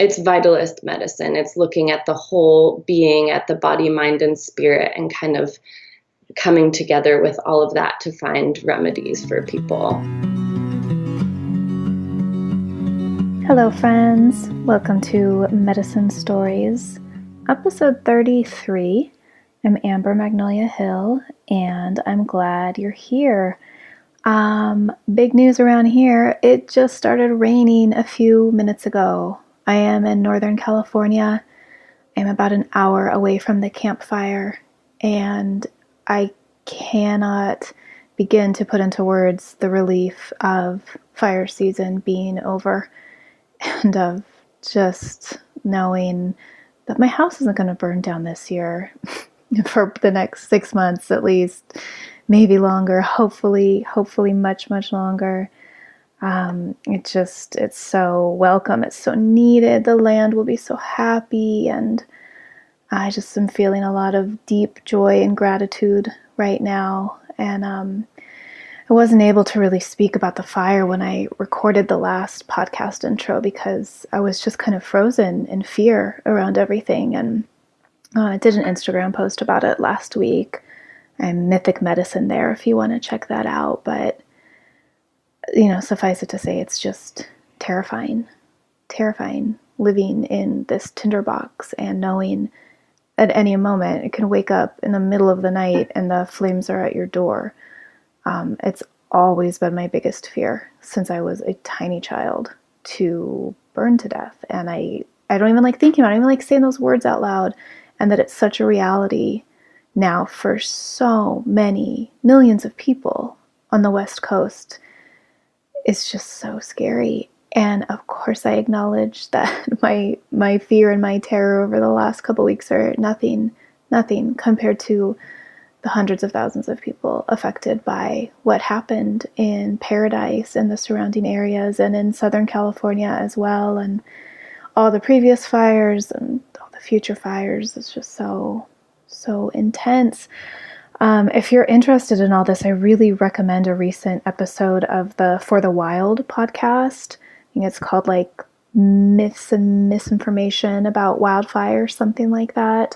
it's vitalist medicine. It's looking at the whole being, at the body, mind, and spirit, and kind of coming together with all of that to find remedies for people. Hello, friends. Welcome to Medicine Stories, episode 33. I'm Amber Magnolia Hill, and I'm glad you're here. Big news around here. It just started raining a few minutes ago. I am in Northern California. I'm about an hour away from the campfire, and I cannot begin to put into words the relief of fire season being over, and of just knowing that my house isn't going to burn down this year for the next 6 months at least, maybe longer, hopefully much longer. It's so welcome. It's so needed. The land will be so happy. And I just am feeling a lot of deep joy and gratitude right now. And I wasn't able to really speak about the fire when I recorded the last podcast intro because I was just kind of frozen in fear around everything. And I did an Instagram post about it last week. I'm Mythic Medicine there if you want to check that out. But suffice it to say, it's just terrifying living in this tinderbox and knowing at any moment it can wake up in the middle of the night and the flames are at your door. It's always been my biggest fear since I was a tiny child, to burn to death. And I don't even like thinking about it. I don't even like saying those words out loud, and that it's such a reality now for so many millions of people on the West Coast. It's just so scary. And of course I acknowledge that my fear and my terror over the last couple weeks are nothing compared to the hundreds of thousands of people affected by what happened in Paradise and the surrounding areas, and in Southern California as well, and all the previous fires and all the future fires. It's just so intense. If you're interested in all this, I really recommend a recent episode of the For the Wild podcast. I think it's called like Myths and Misinformation About Wildfires, something like that.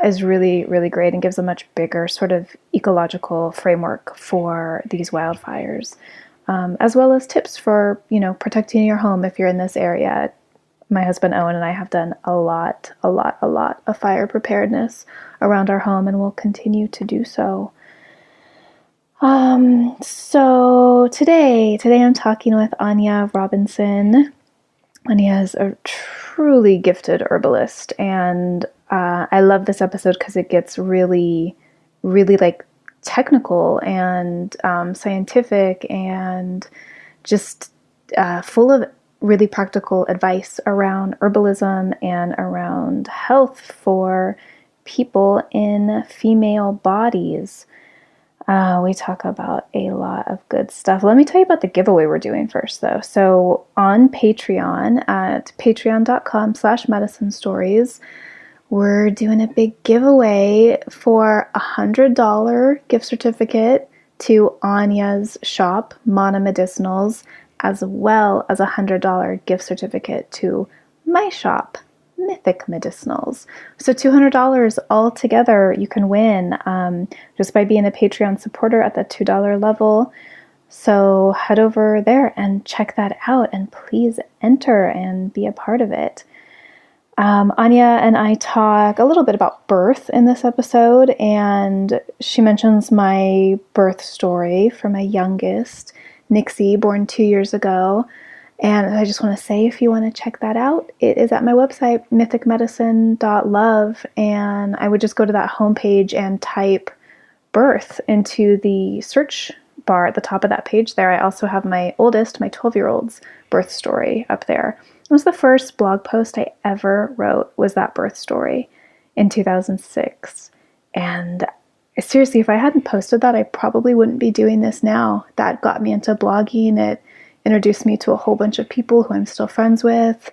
Is really, really great and gives a much bigger sort of ecological framework for these wildfires, as well as tips for, protecting your home if you're in this area. My husband Owen and I have done a lot of fire preparedness around our home, and will continue to do so. So today I'm talking with Anja Robinson. Anja is a truly gifted herbalist, and I love this episode because it gets really, really like technical and scientific, and just full of really practical advice around herbalism and around health for people in female bodies. We talk about a lot of good stuff. Let me tell you about the giveaway we're doing first, though. So on Patreon at patreon.com/medicine stories, we're doing a big giveaway for $100 gift certificate to Anja's shop, Mana Medicinals, as well as $100 gift certificate to my shop, Mythic Medicinals. So $200 all together you can win just by being a Patreon supporter at the $2 level. So head over there and check that out, and please enter and be a part of it. Anja and I talk a little bit about birth in this episode, and she mentions my birth story for my youngest, Nixie, born 2 years ago. And I just want to say, if you want to check that out, it is at my website, mythicmedicine.love, and I would just go to that homepage and type birth into the search bar at the top of that page there. I also have my oldest, my 12-year-old's birth story up there. It was the first blog post I ever wrote, was that birth story in 2006. And seriously, if I hadn't posted that, I probably wouldn't be doing this now. That got me into blogging. It introduced me to a whole bunch of people who I'm still friends with.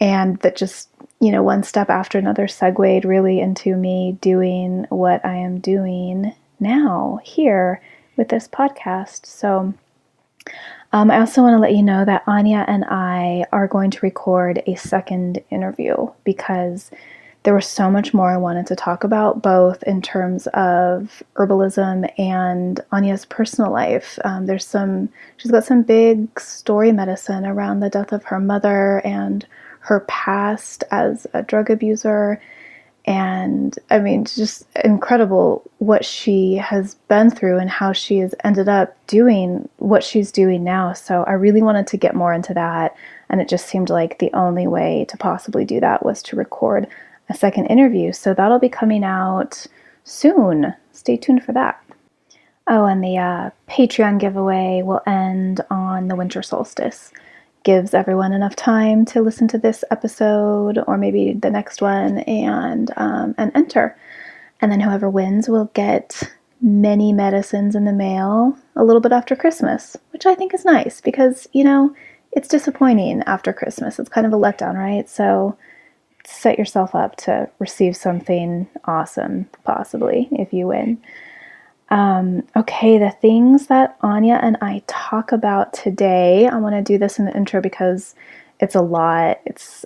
And that just, one step after another segued really into me doing what I am doing now here with this podcast. So I also want to let you know that Anja and I are going to record a second interview because there was so much more I wanted to talk about, both in terms of herbalism and Anja's personal life. She's got some big story medicine around the death of her mother and her past as a drug abuser. And I mean, just incredible what she has been through and how she has ended up doing what she's doing now. So I really wanted to get more into that. And it just seemed like the only way to possibly do that was to record a second interview. So that'll be coming out soon. Stay tuned for that. Oh, and the Patreon giveaway will end on the winter solstice. Gives everyone enough time to listen to this episode or maybe the next one and enter. And then whoever wins will get many medicines in the mail a little bit after Christmas, which I think is nice because, it's disappointing after Christmas. It's kind of a letdown, right? So set yourself up to receive something awesome, possibly, if you win. Okay, the things that Anja and I talk about today, I want to do this in the intro because it's a lot. It's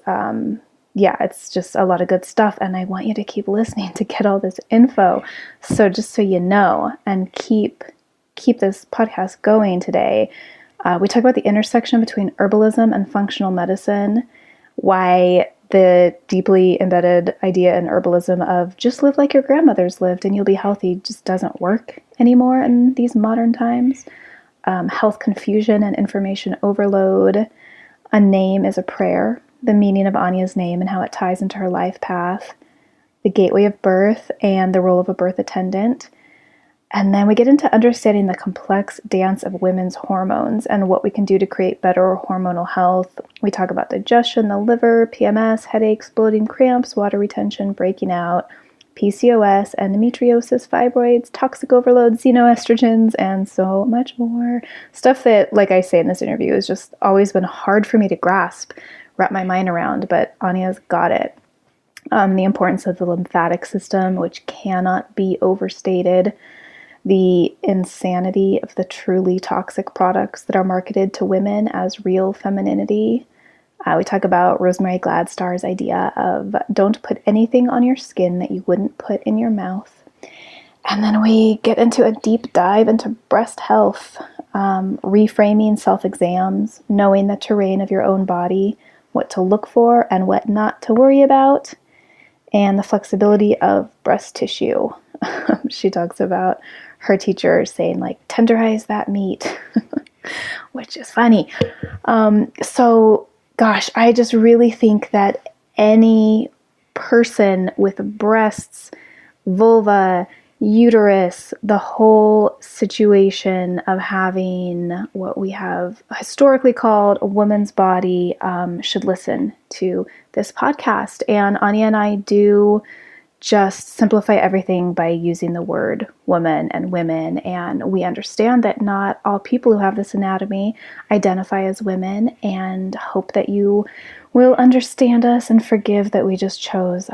just a lot of good stuff, and I want you to keep listening to get all this info. So just so you know, and keep this podcast going today, we talk about the intersection between herbalism and functional medicine, why the deeply embedded idea in herbalism of just live like your grandmothers lived and you'll be healthy just doesn't work anymore in these modern times. Health confusion and information overload. A name is a prayer. The meaning of Anja's name and how it ties into her life path. The gateway of birth and the role of a birth attendant. And then we get into understanding the complex dance of women's hormones and what we can do to create better hormonal health. We talk about digestion, the liver, PMS, headaches, bloating, cramps, water retention, breaking out, PCOS, endometriosis, fibroids, toxic overload, xeno-estrogens, and so much more. Stuff that, like I say in this interview, has just always been hard for me to wrap my mind around, but Anja's got it. The importance of the lymphatic system, which cannot be overstated. The insanity of the truly toxic products that are marketed to women as real femininity. We talk about Rosemary Gladstar's idea of don't put anything on your skin that you wouldn't put in your mouth. And then we get into a deep dive into breast health, reframing self-exams, knowing the terrain of your own body, what to look for and what not to worry about, and the flexibility of breast tissue. She talks about her teacher saying, tenderize that meat, which is funny. So, gosh, I just really think that any person with breasts, vulva, uterus, the whole situation of having what we have historically called a woman's body should listen to this podcast. And Anja and I do just simplify everything by using the word woman and women. And we understand that not all people who have this anatomy identify as women, and hope that you will understand us and forgive that we just chose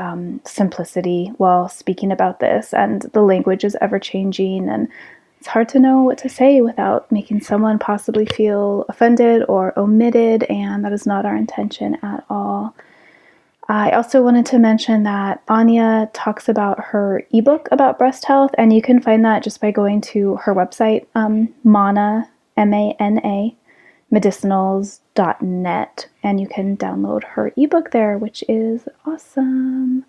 simplicity while speaking about this. And the language is ever changing, and it's hard to know what to say without making someone possibly feel offended or omitted, and that is not our intention at all. I also wanted to mention that Anja talks about her ebook about breast health, and you can find that just by going to her website, Mana, M-A-N-A, medicinals.net, and you can download her ebook there, which is awesome.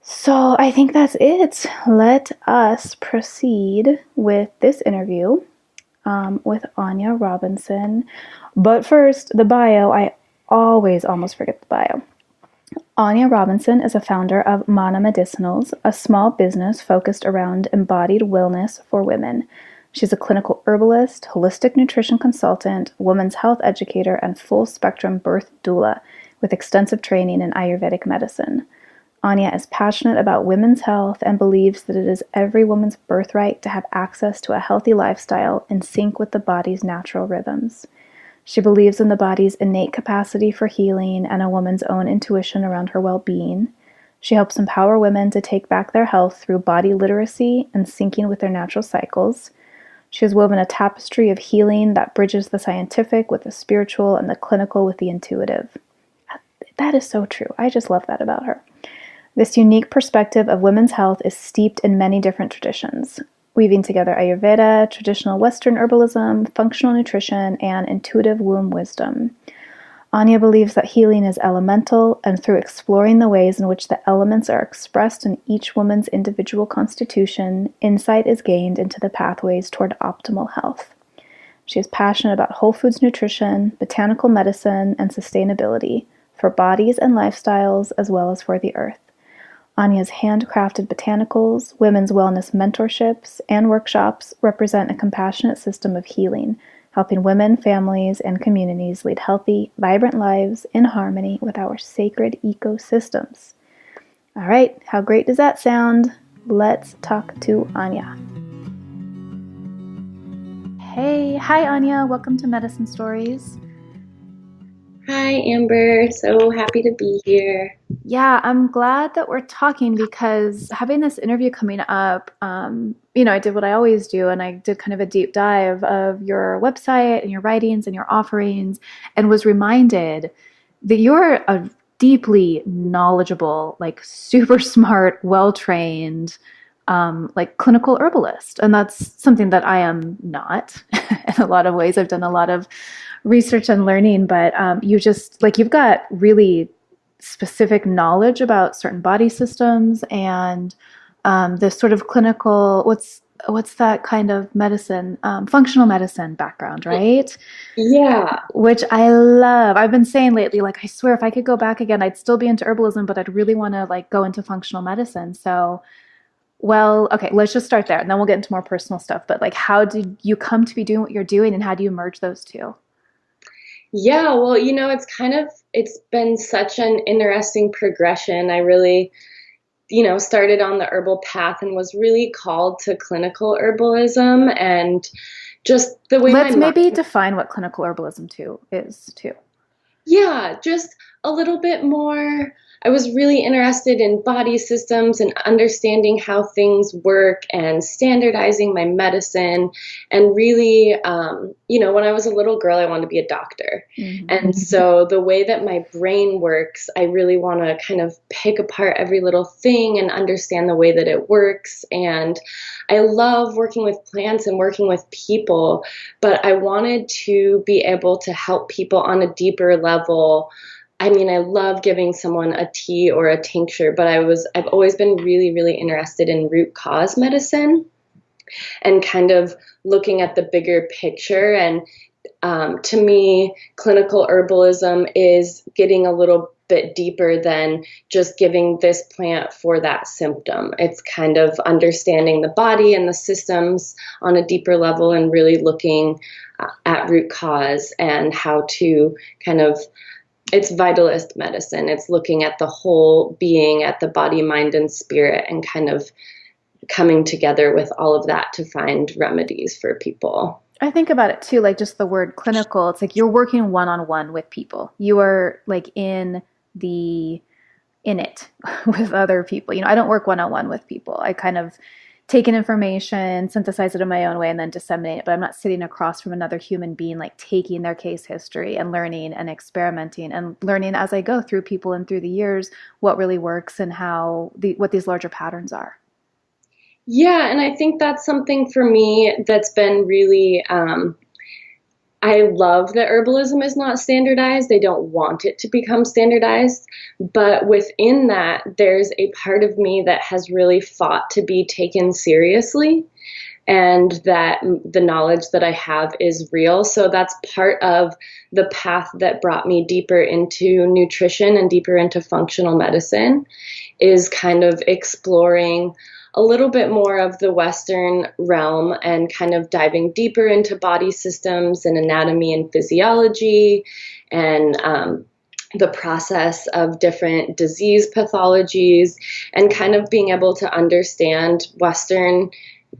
So I think that's it. Let us proceed with this interview with Anja Robinson. But first, the bio. I always almost forget the bio. Anja Robinson is a founder of Mana Medicinals, a small business focused around embodied wellness for women. She's a clinical herbalist, holistic nutrition consultant, women's health educator, and full-spectrum birth doula with extensive training in Ayurvedic medicine. Anja is passionate about women's health and believes that it is every woman's birthright to have access to a healthy lifestyle in sync with the body's natural rhythms. She believes in the body's innate capacity for healing and a woman's own intuition around her well-being. She helps empower women to take back their health through body literacy and syncing with their natural cycles. She has woven a tapestry of healing that bridges the scientific with the spiritual and the clinical with the intuitive. That is so true. I just love that about her. This unique perspective of women's health is steeped in many different traditions, weaving together Ayurveda, traditional Western herbalism, functional nutrition, and intuitive womb wisdom. Anja believes that healing is elemental, and through exploring the ways in which the elements are expressed in each woman's individual constitution, insight is gained into the pathways toward optimal health. She is passionate about whole foods nutrition, botanical medicine, and sustainability for bodies and lifestyles, as well as for the earth. Anja's handcrafted botanicals, women's wellness mentorships, and workshops represent a compassionate system of healing, helping women, families, and communities lead healthy, vibrant lives in harmony with our sacred ecosystems. All right, how great does that sound? Let's talk to Anja. Hey, hi Anja, welcome to Medicine Stories. Hi, Amber. So happy to be here. Yeah, I'm glad that we're talking because having this interview coming up, I did what I always do, and I did kind of a deep dive of your website and your writings and your offerings, and was reminded that you're a deeply knowledgeable, like super smart, well-trained, clinical herbalist. And that's something that I am not in a lot of ways. I've done a lot of research and learning, but you've got really specific knowledge about certain body systems and this sort of clinical, what's that kind of medicine, functional medicine background, right? Yeah. Which I love. I've been saying lately, I swear if I could go back again, I'd still be into herbalism, but I'd really want to go into functional medicine. So, well, okay, let's just start there and then we'll get into more personal stuff. But how did you come to be doing what you're doing, and how do you merge those two? Yeah, well, it's been such an interesting progression. I really, started on the herbal path and was really called to clinical herbalism, and just the way Let's maybe define what clinical herbalism is too. Yeah, just a little bit more. I was really interested in body systems and understanding how things work and standardizing my medicine. And really, when I was a little girl, I wanted to be a doctor. Mm-hmm. And so the way that my brain works, I really want to kind of pick apart every little thing and understand the way that it works. And I love working with plants and working with people, but I wanted to be able to help people on a deeper level. I mean, I love giving someone a tea or a tincture, but I've always been really, really interested in root cause medicine and kind of looking at the bigger picture. And to me, clinical herbalism is getting a little bit deeper than just giving this plant for that symptom. It's kind of understanding the body and the systems on a deeper level and really looking at root cause and how to it's vitalist medicine. It's looking at the whole being, at the body, mind, and spirit, and kind of coming together with all of that to find remedies for people. I think about it too, just the word clinical. It's you're working one-on-one with people. You are in it with other people. I don't work one-on-one with people. I kind of take in information, synthesize it in my own way, and then disseminate it. But I'm not sitting across from another human being, taking their case history and learning and experimenting and learning as I go through people and through the years what really works and what these larger patterns are. Yeah, and I think that's something for me that's been really, I love that herbalism is not standardized. They don't want it to become standardized. But within that, there's a part of me that has really fought to be taken seriously, and that the knowledge that I have is real. So that's part of the path that brought me deeper into nutrition and deeper into functional medicine, is kind of exploring a little bit more of the Western realm and kind of diving deeper into body systems and anatomy and physiology and the process of different disease pathologies, and kind of being able to understand Western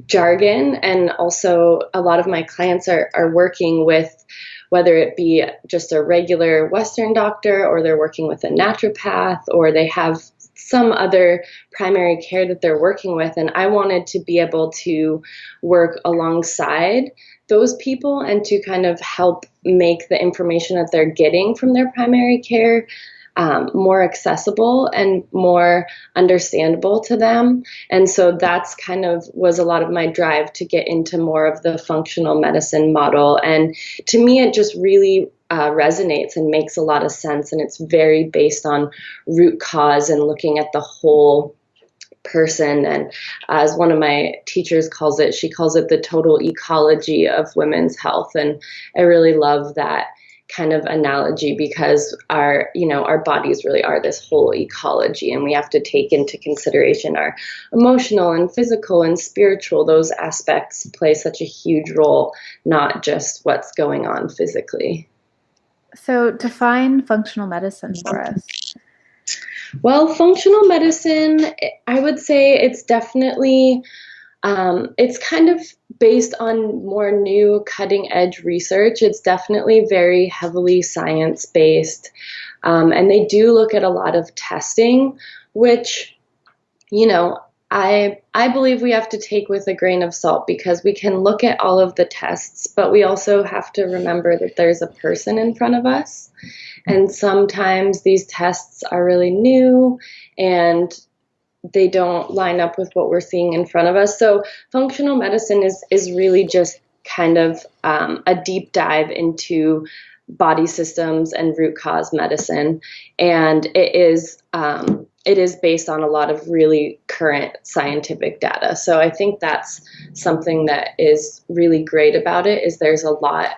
jargon. And also a lot of my clients are working with whether it be just a regular Western doctor, or they're working with a naturopath, or they have some other primary care that they're working with. And I wanted to be able to work alongside those people and to kind of help make the information that they're getting from their primary care more accessible and more understandable to them. And so that's kind of was a lot of my drive to get into more of the functional medicine model. And to me, it just really resonates and makes a lot of sense. And it's very based on root cause and looking at the whole person. And as one of my teachers calls it, she calls it the total ecology of women's health. And I really love that kind of analogy, because our bodies really are this whole ecology, and we have to take into consideration our emotional and physical and spiritual. Those aspects play such a huge role, not just what's going on physically. So define functional medicine for us. Well, functional medicine, I would say it's definitely it's kind of based on more new cutting edge research. It's definitely very heavily science based. And they do look at a lot of testing, which, I believe we have to take with a grain of salt, because we can look at all of the tests, but we also have to remember that there's a person in front of us. And sometimes these tests are really new and they don't line up with what we're seeing in front of us. So functional medicine is really just kind of a deep dive into body systems and root cause medicine. And it is based on a lot of really current scientific data. So I think that's something that is really great about it, is there's a lot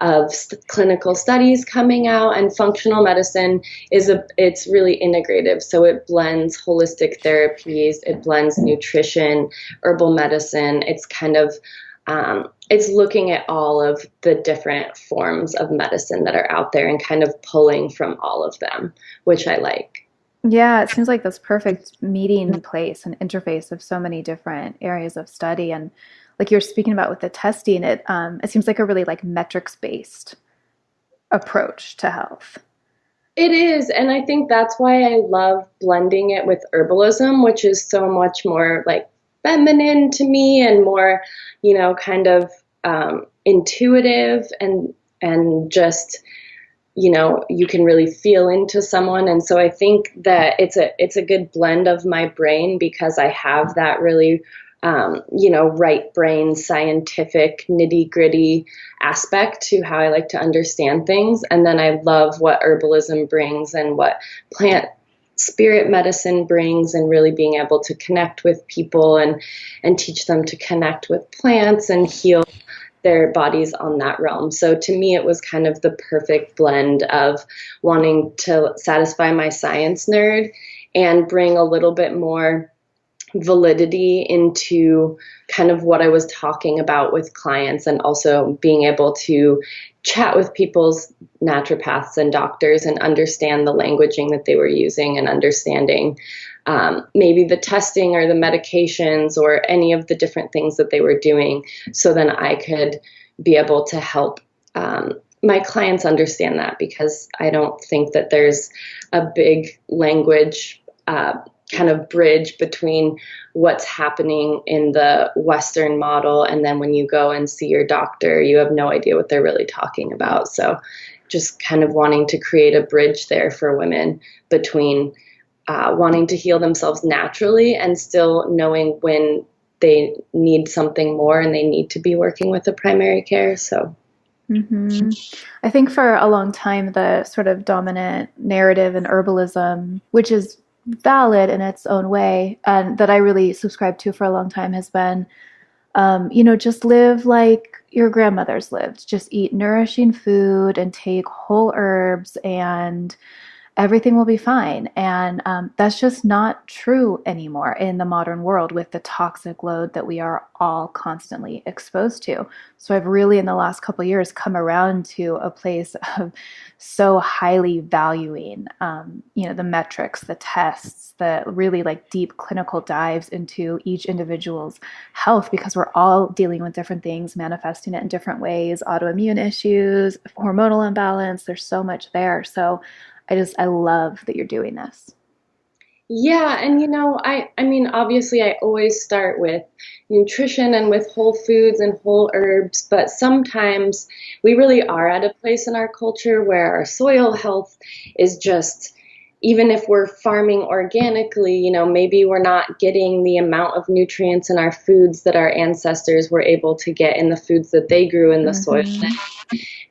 of clinical studies coming out, and functional medicine it's really integrative. So it blends holistic therapies, it blends nutrition, herbal medicine. It's kind of it's looking at all of the different forms of medicine that are out there and kind of pulling from all of them, which I like. Yeah, it seems like this perfect meeting place and interface of so many different areas of study. And like you're speaking about with the testing, it seems like a really like metrics based approach to health. It is, and I think that's why I love blending it with herbalism, which is so much more like feminine to me and more, kind of intuitive and just, you can really feel into someone. And so I think that it's a good blend of my brain, because I have that really right brain, scientific, nitty gritty aspect to how I like to understand things. And then I love what herbalism brings and what plant spirit medicine brings, and really being able to connect with people and teach them to connect with plants and heal their bodies on that realm. So to me, it was kind of the perfect blend of wanting to satisfy my science nerd and bring a little bit more validity into kind of what I was talking about with clients, and also being able to chat with people's naturopaths and doctors and understand the languaging that they were using, and understanding maybe the testing or the medications or any of the different things that they were doing, so then I could be able to help my clients understand that, because I don't think that there's a big language kind of bridge between what's happening in the Western model, and then when you go and see your doctor, you have no idea what they're really talking about. So just kind of wanting to create a bridge there for women between wanting to heal themselves naturally and still knowing when they need something more and they need to be working with a primary care. So I think for a long time, the sort of dominant narrative in herbalism, which is valid in its own way, and that I really subscribe to for a long time, has been, just live like your grandmothers lived. Just eat nourishing food and take whole herbs and everything will be fine. And that's just not true anymore in the modern world with the toxic load that we are all constantly exposed to. So I've really, in the last couple of years, come around to a place of so highly valuing, the metrics, the tests, the really like deep clinical dives into each individual's health, because we're all dealing with different things, manifesting it in different ways, autoimmune issues, hormonal imbalance. There's so much there. So I love that you're doing this. Yeah, and I mean, obviously I always start with nutrition and with whole foods and whole herbs, but sometimes we really are at a place in our culture where our soil health is just, even if we're farming organically, maybe we're not getting the amount of nutrients in our foods that our ancestors were able to get in the foods that they grew in the soil.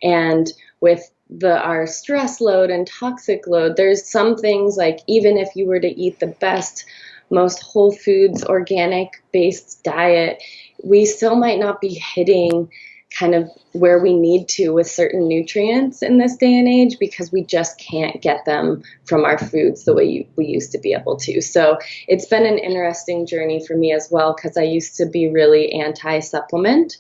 And with our stress load and toxic load, there's some things like, even if you were to eat the best, most whole foods, organic based diet, we still might not be hitting kind of where we need to with certain nutrients in this day and age, because we just can't get them from our foods the way we used to be able to. So it's been an interesting journey for me as well, because I used to be really anti-supplement.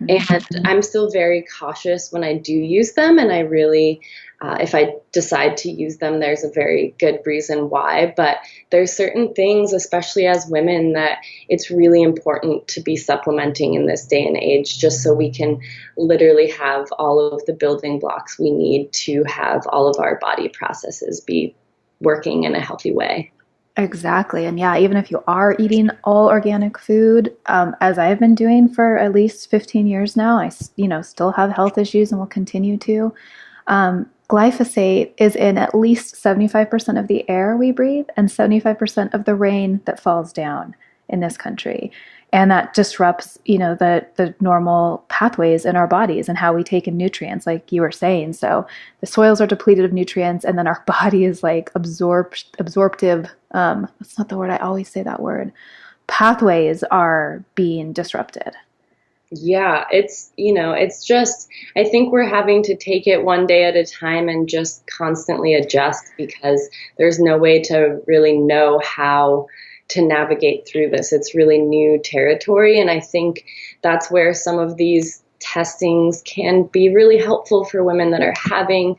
And I'm still very cautious when I do use them. And I really, if I decide to use them, there's a very good reason why. But there's certain things, especially as women, that it's really important to be supplementing in this day and age, just so we can literally have all of the building blocks we need to have all of our body processes be working in a healthy way. Exactly. And yeah, even if you are eating all organic food, as I've been doing for at least 15 years now, I still have health issues and will continue to. Glyphosate is in at least 75% of the air we breathe and 75% of the rain that falls down in this country. And that disrupts, the normal pathways in our bodies and how we take in nutrients, like you were saying. So the soils are depleted of nutrients, and then our body is like absorptive. That's not the word. I always say that word. Pathways are being disrupted. Yeah, it's just, I think we're having to take it one day at a time and just constantly adjust, because there's no way to really know how to navigate through this. It's really new territory. And I think that's where some of these testings can be really helpful for women that are having,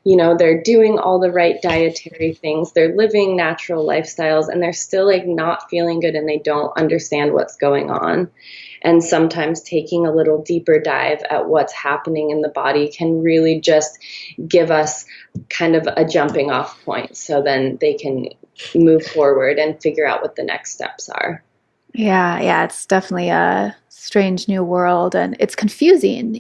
they're doing all the right dietary things, they're living natural lifestyles, and they're still like not feeling good and they don't understand what's going on. And sometimes taking a little deeper dive at what's happening in the body can really just give us kind of a jumping off point, so then they can move forward and figure out what the next steps are. Yeah, it's definitely a strange new world, and it's confusing.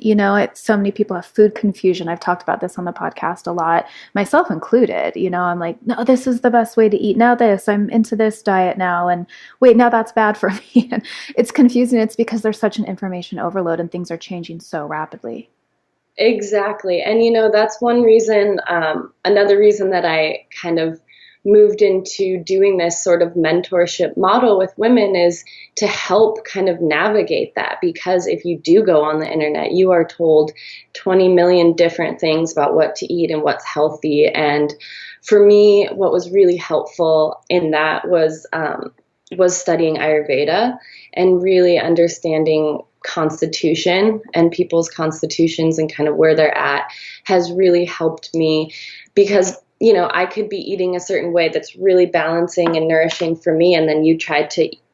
So many people have food confusion. I've talked about this on the podcast a lot, myself included. I'm like, no, this is the best way to eat. Now I'm into this diet now, and wait, now that's bad for me. And it's confusing. It's because there's such an information overload and things are changing so rapidly. Exactly. And, that's one reason, another reason that I kind of moved into doing this sort of mentorship model with women is to help kind of navigate that. Because if you do go on the internet, you are told 20 million different things about what to eat and what's healthy. And for me, what was really helpful in that was studying Ayurveda and really understanding constitution and people's constitutions and kind of where they're at has really helped me, because I could be eating a certain way that's really balancing and nourishing for me, and then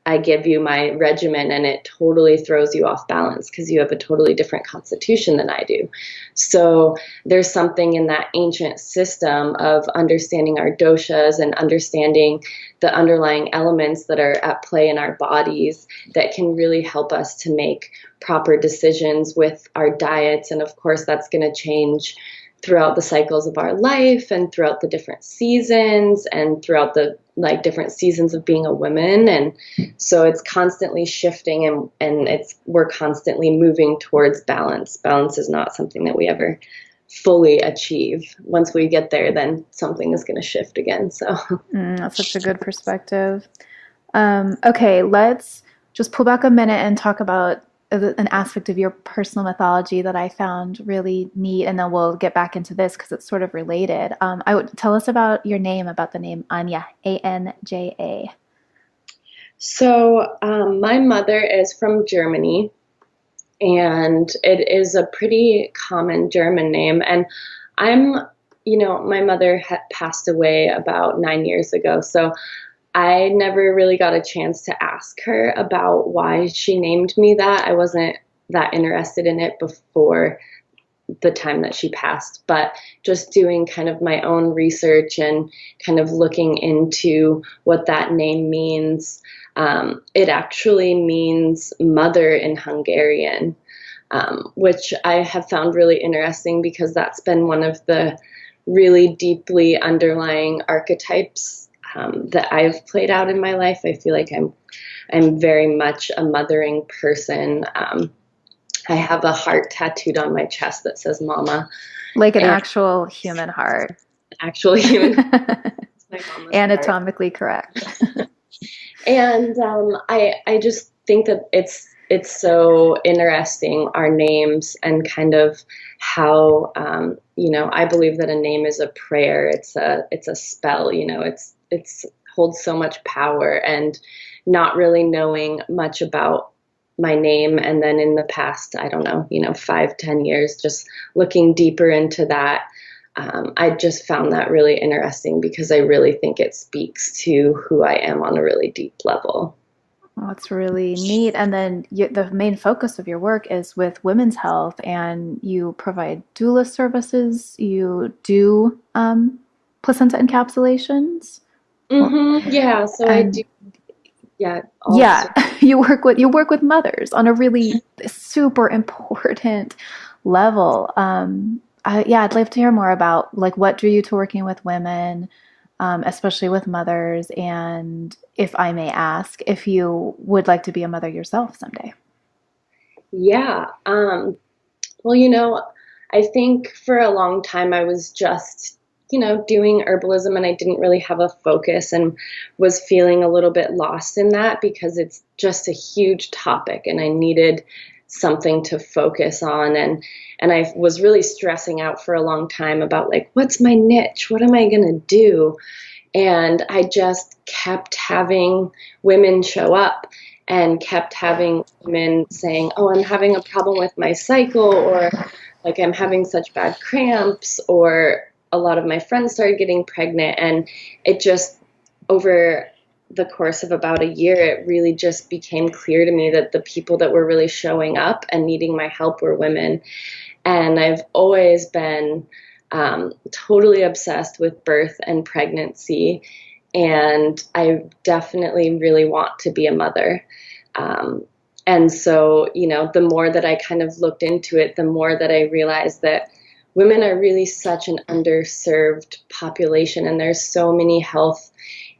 I give you my regimen and it totally throws you off balance because you have a totally different constitution than I do. So there's something in that ancient system of understanding our doshas and understanding the underlying elements that are at play in our bodies that can really help us to make proper decisions with our diets. And of course, that's going to change throughout the cycles of our life and throughout the different seasons and throughout the different seasons of being a woman. And so it's constantly shifting, and we're constantly moving towards balance. Balance is not something that we ever fully achieve. Once we get there, then something is going to shift again. So that's such a good perspective. Okay, let's just pull back a minute and talk about an aspect of your personal mythology that I found really neat, and then we'll get back into this because it's sort of related. I would tell us about your name, about the name Anja, Anja. So, my mother is from Germany, and it is a pretty common German name. And I'm, my mother had passed away about 9 years ago, so I never really got a chance to ask her about why she named me that. I wasn't that interested in it before the time that she passed, but just doing kind of my own research and kind of looking into what that name means. It actually means mother in Hungarian, which I have found really interesting because that's been one of the really deeply underlying archetypes that I've played out in my life. I feel like I'm very much a mothering person. I have a heart tattooed on my chest that says mama. Like an actual human heart. Actual human heart. Anatomically correct. And I just think that it's so interesting, our names, and kind of how I believe that a name is a prayer. It's a spell. It's holds so much power, and not really knowing much about my name, and then in the past, I don't know, 5-10 years, just looking deeper into that. I just found that really interesting because I really think it speaks to who I am on a really deep level. Well, it's really neat. And then the main focus of your work is with women's health, and you provide doula services. You do placenta encapsulations. Mm-hmm. Yeah, so I do. Yeah. Yeah, you work with mothers on a really super important level. I'd love to hear more about like what drew you to working with women, especially with mothers, and if I may ask, if you would like to be a mother yourself someday. Yeah. Well, I think for a long time I was just doing herbalism, and I didn't really have a focus, and was feeling a little bit lost in that because it's just a huge topic and I needed something to focus on. And I was really stressing out for a long time about like, what's my niche? What am I going to do? And I just kept having women show up and kept having women saying, oh, I'm having a problem with my cycle, or like I'm having such bad cramps, or a lot of my friends started getting pregnant. And it just, over the course of about a year, it really just became clear to me that the people that were really showing up and needing my help were women. And I've always been totally obsessed with birth and pregnancy. And I definitely really want to be a mother. And so, the more that I kind of looked into it, the more that I realized that women are really such an underserved population, and there's so many health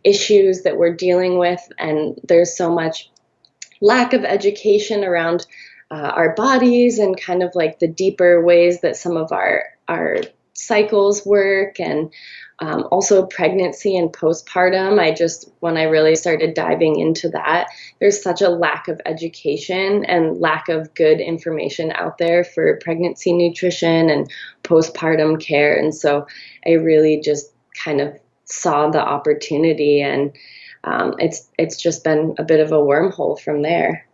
issues that we're dealing with, and there's so much lack of education around our bodies and kind of like the deeper ways that some of our cycles work, and also pregnancy and postpartum. When I really started diving into that, there's such a lack of education and lack of good information out there for pregnancy nutrition and postpartum care. And so I really just kind of saw the opportunity, and it's just been a bit of a wormhole from there.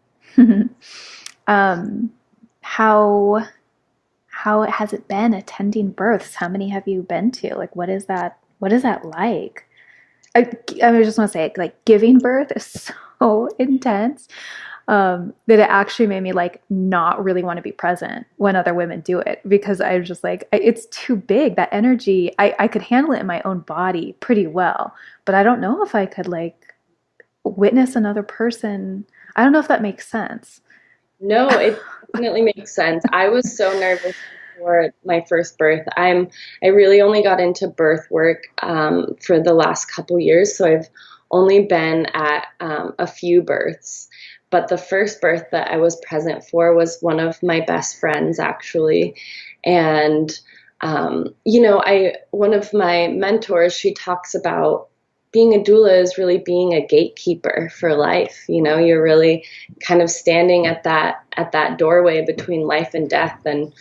How has it been attending births? How many have you been to? Like, what is that like? I just want to say, like, giving birth is so intense that it actually made me like not really want to be present when other women do it, because I was just like, it's too big. That energy, I could handle it in my own body pretty well, but I don't know if I could like witness another person. I don't know if that makes sense. No, it definitely makes sense. I was so nervous before my first birth. I really only got into birth work for the last couple years, so I've only been at a few births. But the first birth that I was present for was one of my best friends, actually. And one of my mentors, she talks about being a doula is really being a gatekeeper for life. You know, you're really kind of standing at that doorway between life and death. And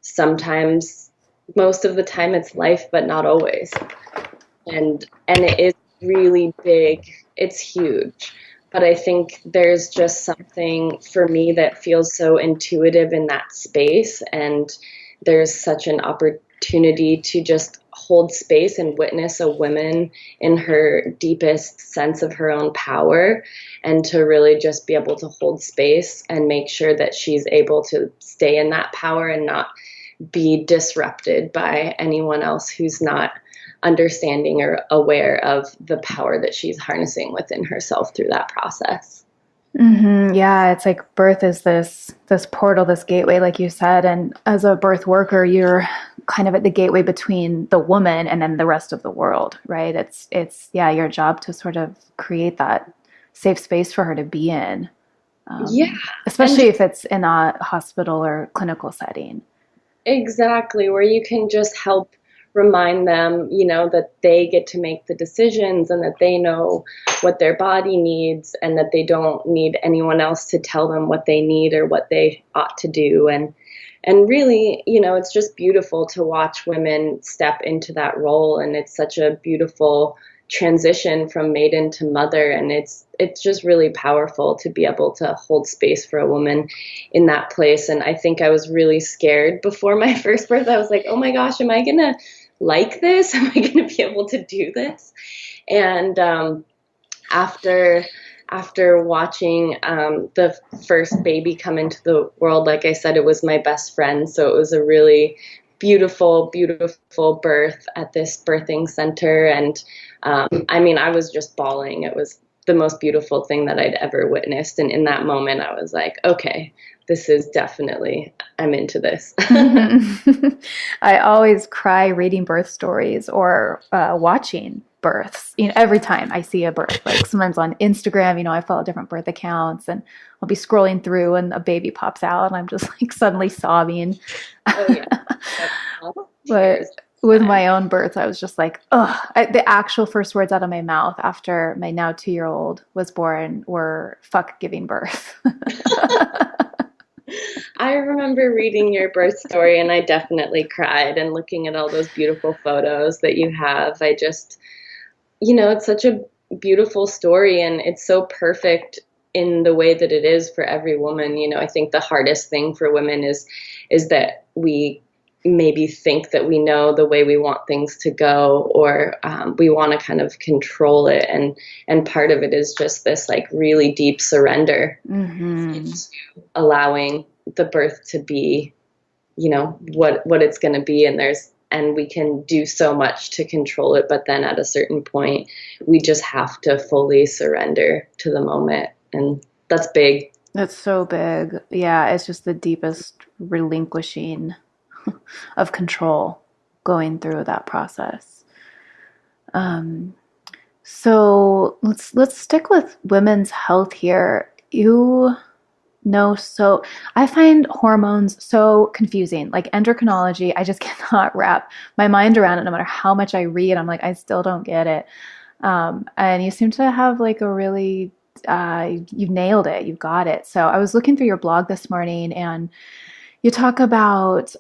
sometimes, most of the time, it's life, but not always. And it is really big. It's huge. But I think there's just something for me that feels so intuitive in that space. And there's such an opportunity to just hold space and witness a woman in her deepest sense of her own power, and to really just be able to hold space and make sure that she's able to stay in that power and not be disrupted by anyone else who's not understanding or aware of the power that she's harnessing within herself through that process. Mm-hmm. Yeah, it's like birth is this portal, this gateway, like you said. And as a birth worker, you're kind of at the gateway between the woman and then the rest of the world, right? It's your job to sort of create that safe space for her to be in. Especially if it's in a hospital or clinical setting. Exactly, where you can just help remind them, you know, that they get to make the decisions and that they know what their body needs and that they don't need anyone else to tell them what they need or what they ought to do. And really, you know, it's just beautiful to watch women step into that role. And it's such a beautiful transition from maiden to mother. And it's just really powerful to be able to hold space for a woman in that place. And I think I was really scared before my first birth. I was like, oh my gosh, am I going to like this? Am I going to be able to do this? And after watching the first baby come into the world, like I said, it was my best friend. So it was a really beautiful, beautiful birth at this birthing center. And I mean, I was just bawling. It was the most beautiful thing that I'd ever witnessed. And in that moment, I was like, okay, this is definitely, I'm into this. I always cry reading birth stories or watching births. You know, every time I see a birth, like sometimes on Instagram, you know, I follow different birth accounts and I'll be scrolling through and a baby pops out and I'm just like suddenly sobbing. Oh yeah. But with my own birth, I was just like, the actual first words out of my mouth after my now 2-year-old was born were fuck giving birth. I remember reading your birth story and I definitely cried, and looking at all those beautiful photos that you have. I just, you know, it's such a beautiful story and it's so perfect in the way that it is for every woman. You know, I think the hardest thing for women is that we maybe think that we know the way we want things to go, or we want to kind of control it. And part of it is just this like really deep surrender into allowing the birth to be, you know, what it's going to be. And we can do so much to control it. But then at a certain point, we just have to fully surrender to the moment. And that's big. That's so big. Yeah. It's just the deepest relinquishing of control going through that process. So let's stick with women's health here. You know, so I find hormones so confusing. Like endocrinology, I just cannot wrap my mind around it. No matter how much I read, I'm like, I still don't get it. And you seem to have like a really, you've nailed it. You've got it. So I was looking through your blog this morning and you talk about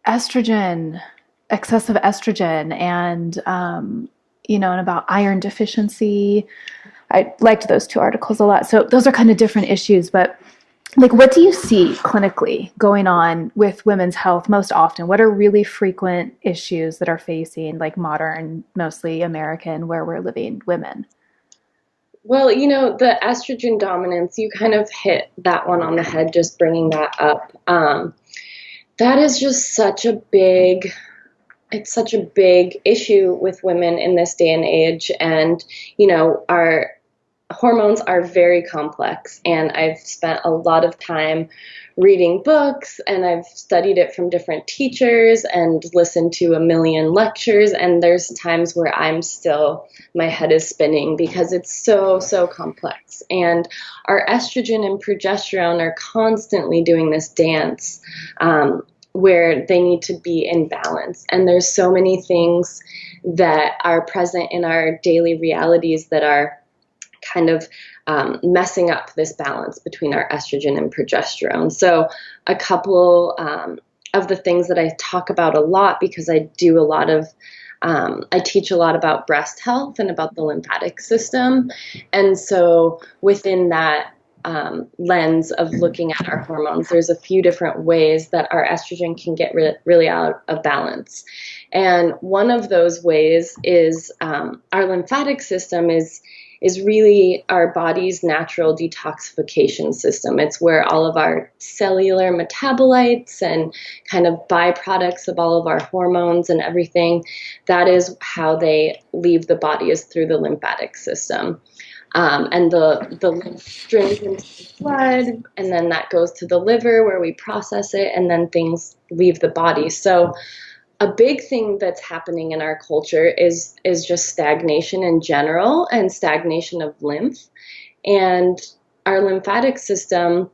estrogen, excessive estrogen, and you know, and about iron deficiency. I liked those 2 articles a lot. So those are kind of different issues, but like, what do you see clinically going on with women's health most often? What are really frequent issues that are facing like modern, mostly American, where we're living women? Well, you know, the estrogen dominance, you kind of hit that one on the head, just bringing that up. That is just it's such a big issue with women in this day and age. And, you know, our hormones are very complex. And I've spent a lot of time reading books, and I've studied it from different teachers and listened to a million lectures. And there's times where my head is spinning because it's so complex. And our estrogen and progesterone are constantly doing this dance. where they need to be in balance. And there's so many things that are present in our daily realities that are kind of messing up this balance between our estrogen and progesterone. So a couple of the things that I talk about a lot, because I do a lot of I teach a lot about breast health and about the lymphatic system. And so within that lens of looking at our hormones, there's a few different ways that our estrogen can get really out of balance. And one of those ways is our lymphatic system is really our body's natural detoxification system. It's where all of our cellular metabolites and kind of byproducts of all of our hormones and everything, that is how they leave the body, is through the lymphatic system. And the lymph streams into the blood, and then that goes to the liver where we process it, and then things leave the body. So a big thing that's happening in our culture is just stagnation in general, and stagnation of lymph. And our lymphatic system,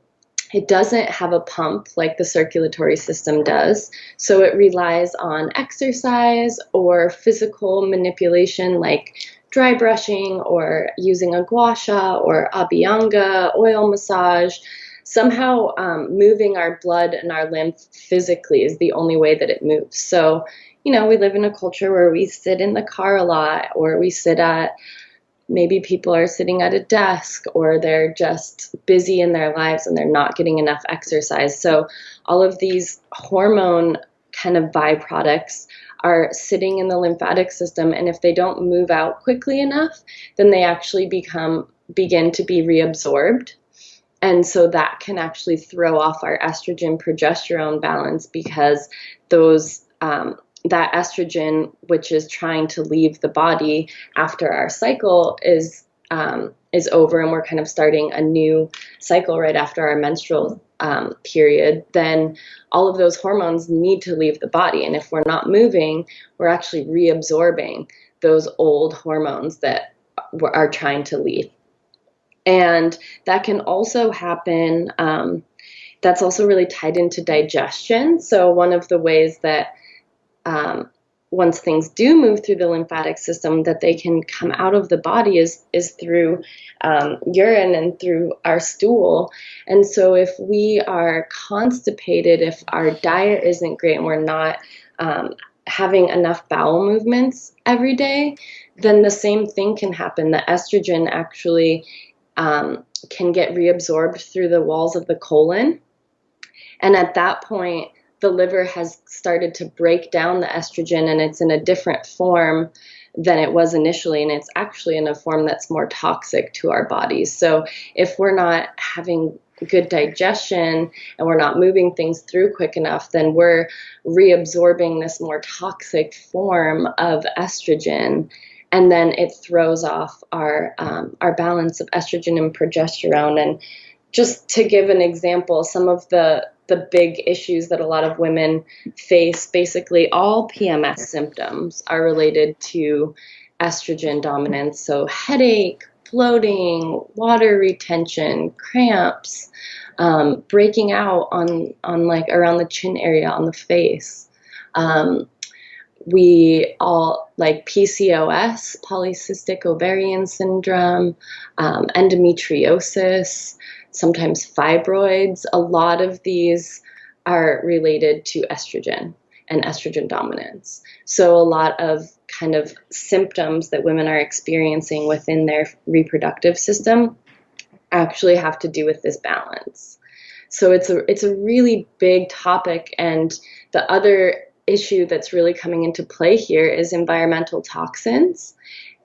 it doesn't have a pump like the circulatory system does. So it relies on exercise or physical manipulation like dry brushing or using a gua sha or abhyanga, oil massage. Somehow moving our blood and our lymph physically is the only way that it moves. So, we live in a culture where we sit in the car a lot, or we sit at, maybe people are sitting at a desk, or they're just busy in their lives and they're not getting enough exercise. So all of these hormone kind of byproducts are sitting in the lymphatic system, and if they don't move out quickly enough, then they actually begin to be reabsorbed. And so that can actually throw off our estrogen progesterone balance, because that estrogen, which is trying to leave the body after our cycle is over, and we're kind of starting a new cycle right after our menstrual period, then all of those hormones need to leave the body. And if we're not moving, we're actually reabsorbing those old hormones that are trying to leave. And that can also happen, that's also really tied into digestion. So one of the ways that once things do move through the lymphatic system, that they can come out of the body is through urine and through our stool. And so if we are constipated, if our diet isn't great and we're not having enough bowel movements every day, then the same thing can happen. The estrogen actually can get reabsorbed through the walls of the colon. And at that point, the liver has started to break down the estrogen, and it's in a different form than it was initially. And it's actually in a form that's more toxic to our bodies. So if we're not having good digestion and we're not moving things through quick enough, then we're reabsorbing this more toxic form of estrogen. And then it throws off our balance of estrogen and progesterone. And just to give an example, some of the big issues that a lot of women face, basically all PMS symptoms are related to estrogen dominance. So headache, bloating, water retention, cramps, breaking out on like around the chin area on the face. We all like PCOS, polycystic ovarian syndrome, endometriosis, sometimes fibroids. A lot of these are related to estrogen and estrogen dominance. So a lot of kind of symptoms that women are experiencing within their reproductive system actually have to do with this balance. So it's a really big topic. And the other issue that's really coming into play here is environmental toxins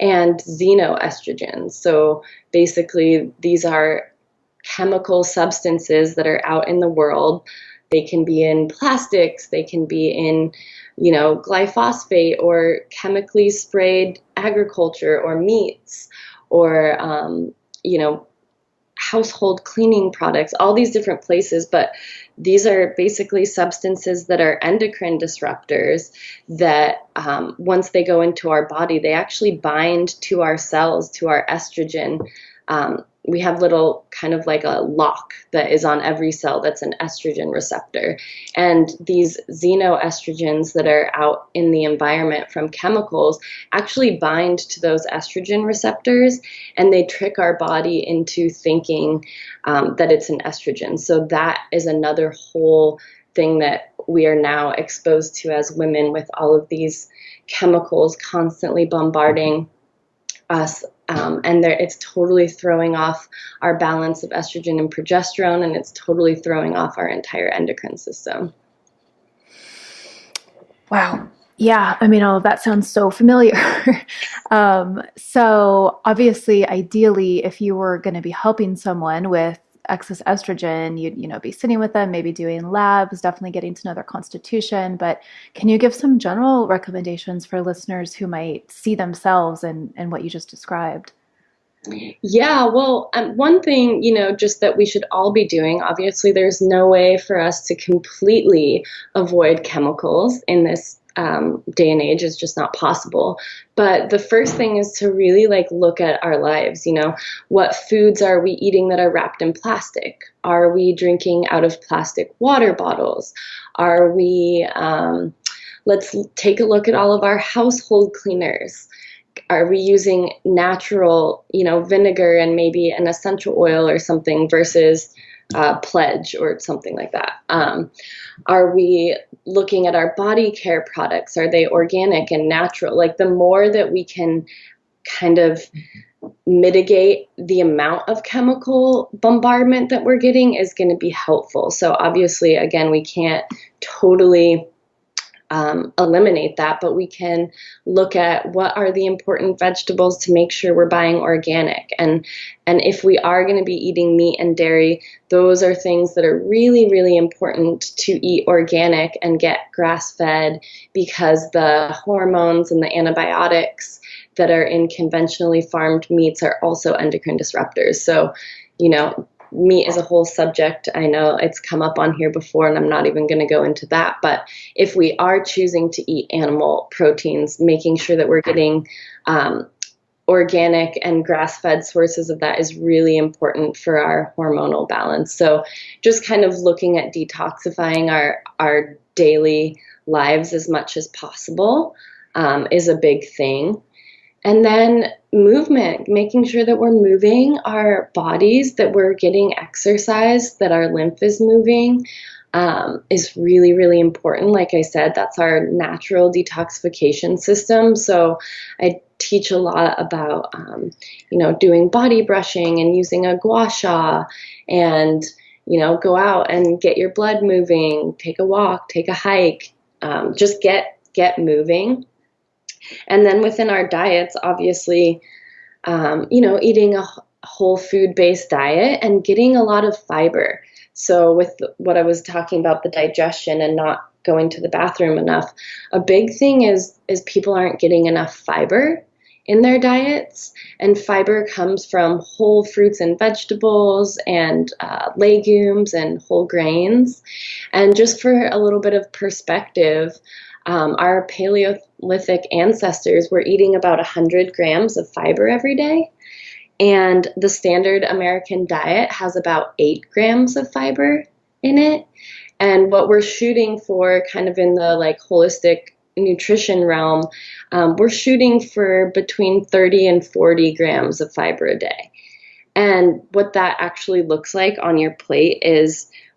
and xeno-estrogens. So basically, these are chemical substances that are out in the world. They can be in plastics, they can be in, glyphosate or chemically sprayed agriculture or meats or, household cleaning products, all these different places. But these are basically substances that are endocrine disruptors that once they go into our body, they actually bind to our cells, to our estrogen we have little kind of like a lock that is on every cell that's an estrogen receptor. And these xeno-estrogens that are out in the environment from chemicals actually bind to those estrogen receptors, and they trick our body into thinking that it's an estrogen. So that is another whole thing that we are now exposed to as women, with all of these chemicals constantly bombarding us, and it's totally throwing off our balance of estrogen and progesterone, and it's totally throwing off our entire endocrine system. Wow. Yeah, I mean, all of that sounds so familiar. So obviously, ideally, if you were going to be helping someone with excess estrogen, you'd be sitting with them, maybe doing labs, definitely getting to know their constitution. But can you give some general recommendations for listeners who might see themselves in what you just described? Yeah, well, one thing, just that we should all be doing, obviously, there's no way for us to completely avoid chemicals in this day and age. Is just not possible. But the first thing is to really look at our lives. What foods are we eating that are wrapped in plastic? Are we drinking out of plastic water bottles? Are we, let's take a look at all of our household cleaners. Are we using natural, vinegar and maybe an essential oil or something versus Pledge or something like that? Are we looking at our body care products? Are they organic and natural? The more that we can kind of mitigate the amount of chemical bombardment that we're getting is going to be helpful. So obviously, again, we can't totally eliminate that, but we can look at what are the important vegetables to make sure we're buying organic. And if we are going to be eating meat and dairy, those are things that are really, really important to eat organic and get grass-fed, because the hormones and the antibiotics that are in conventionally farmed meats are also endocrine disruptors. So, meat is a whole subject. I know it's come up on here before, and I'm not even going to go into that. But if we are choosing to eat animal proteins, making sure that we're getting organic and grass-fed sources of that is really important for our hormonal balance. So just kind of looking at detoxifying our daily lives as much as possible is a big thing. And then movement, making sure that we're moving our bodies, that we're getting exercise, that our lymph is moving, is really, really important. Like I said, that's our natural detoxification system. So I teach a lot about, doing body brushing and using a gua sha, and, go out and get your blood moving, take a walk, take a hike, just get moving. And then within our diets, obviously, eating a whole food-based diet and getting a lot of fiber. So with what I was talking about, the digestion and not going to the bathroom enough, a big thing is people aren't getting enough fiber in their diets. And fiber comes from whole fruits and vegetables and legumes and whole grains. And just for a little bit of perspective, our Paleolithic ancestors were eating about 100 grams of fiber every day, and the standard American diet has about 8 grams of fiber in it. And what we're shooting for, kind of in the holistic nutrition realm, we're shooting for between 30 and 40 grams of fiber a day. And what that actually looks like on your plate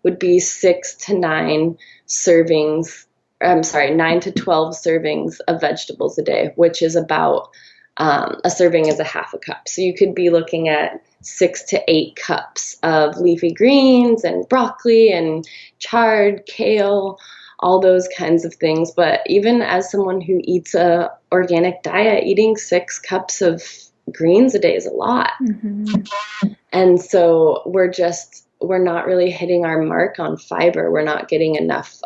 would be 6 to 9 servings. 9 to 12 servings of vegetables a day, which is about a serving is a half a cup. So you could be looking at 6 to 8 cups of leafy greens and broccoli and chard, kale, all those kinds of things. But even as someone who eats a organic diet, eating 6 cups of greens a day is a lot. Mm-hmm. And so we're not really hitting our mark on fiber. We're not getting enough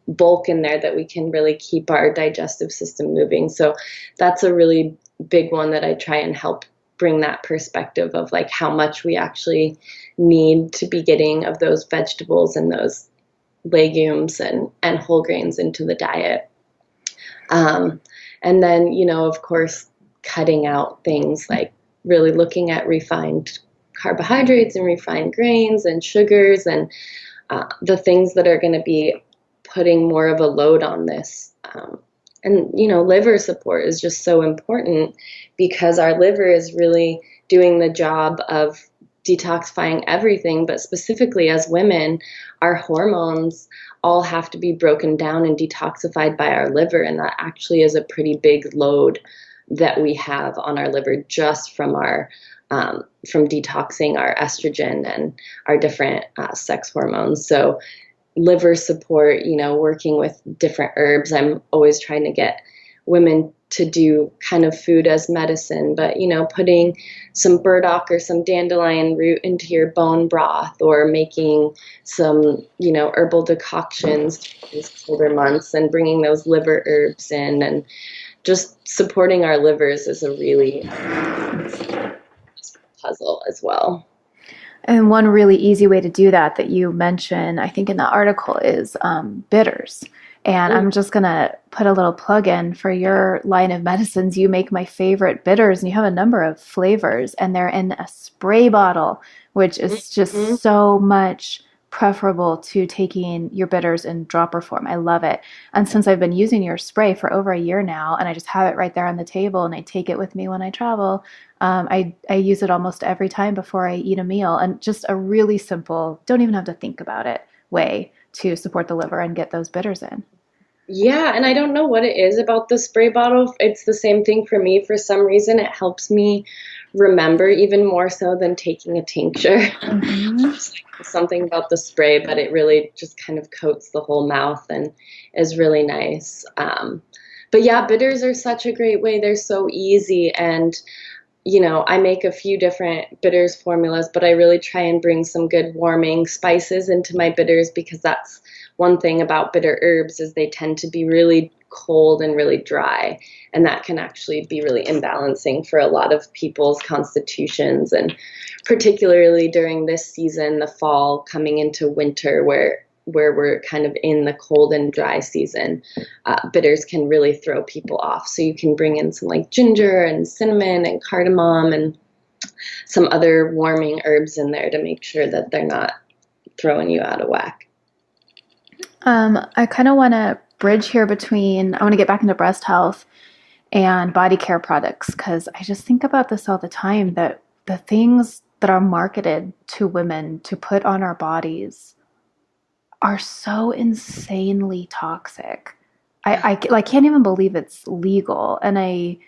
bulk in there that we can really keep our digestive system moving. So that's a really big one that I try and help bring that perspective of how much we actually need to be getting of those vegetables and those legumes and whole grains into the diet. And then, of course, cutting out things like really looking at refined carbohydrates and refined grains and sugars and the things that are going to be putting more of a load on this. And, liver support is just so important because our liver is really doing the job of detoxifying everything, but specifically as women, our hormones all have to be broken down and detoxified by our liver, and that actually is a pretty big load that we have on our liver just from our from detoxing our estrogen and our different sex hormones. So liver support, working with different herbs. I'm always trying to get women to do kind of food as medicine, but, putting some burdock or some dandelion root into your bone broth, or making some, herbal decoctions these colder months and bringing those liver herbs in, and just supporting our livers is a really puzzle as well. And one really easy way to do that you mention, I think in the article, is bitters. And I'm just going to put a little plug in for your line of medicines. You make my favorite bitters, and you have a number of flavors, and they're in a spray bottle, which is just so much preferable to taking your bitters in dropper form. I love it. And since I've been using your spray for over a year now, and I just have it right there on the table, and I take it with me when I travel, I use it almost every time before I eat a meal. And just a really simple, don't even have to think about it, way to support the liver and get those bitters in. Yeah, and I don't know what it is about the spray bottle. It's the same thing for me. For some reason, it helps me remember even more so than taking a tincture. Just like something about the spray, but it really just kind of coats the whole mouth and is really nice. But yeah, bitters are such a great way. They're so easy, and I make a few different bitters formulas, but I really try and bring some good warming spices into my bitters, because that's one thing about bitter herbs is they tend to be really cold and really dry, and that can actually be really imbalancing for a lot of people's constitutions, and particularly during this season, the fall coming into winter, where we're kind of in the cold and dry season, bitters can really throw people off. So you can bring in some like ginger and cinnamon and cardamom and some other warming herbs in there to make sure that they're not throwing you out of whack. I kind of want to bridge here between, I want to get back into breast health and body care products, because I just think about this all the time, that the things that are marketed to women to put on our bodies are so insanely toxic. I can't even believe it's legal. And I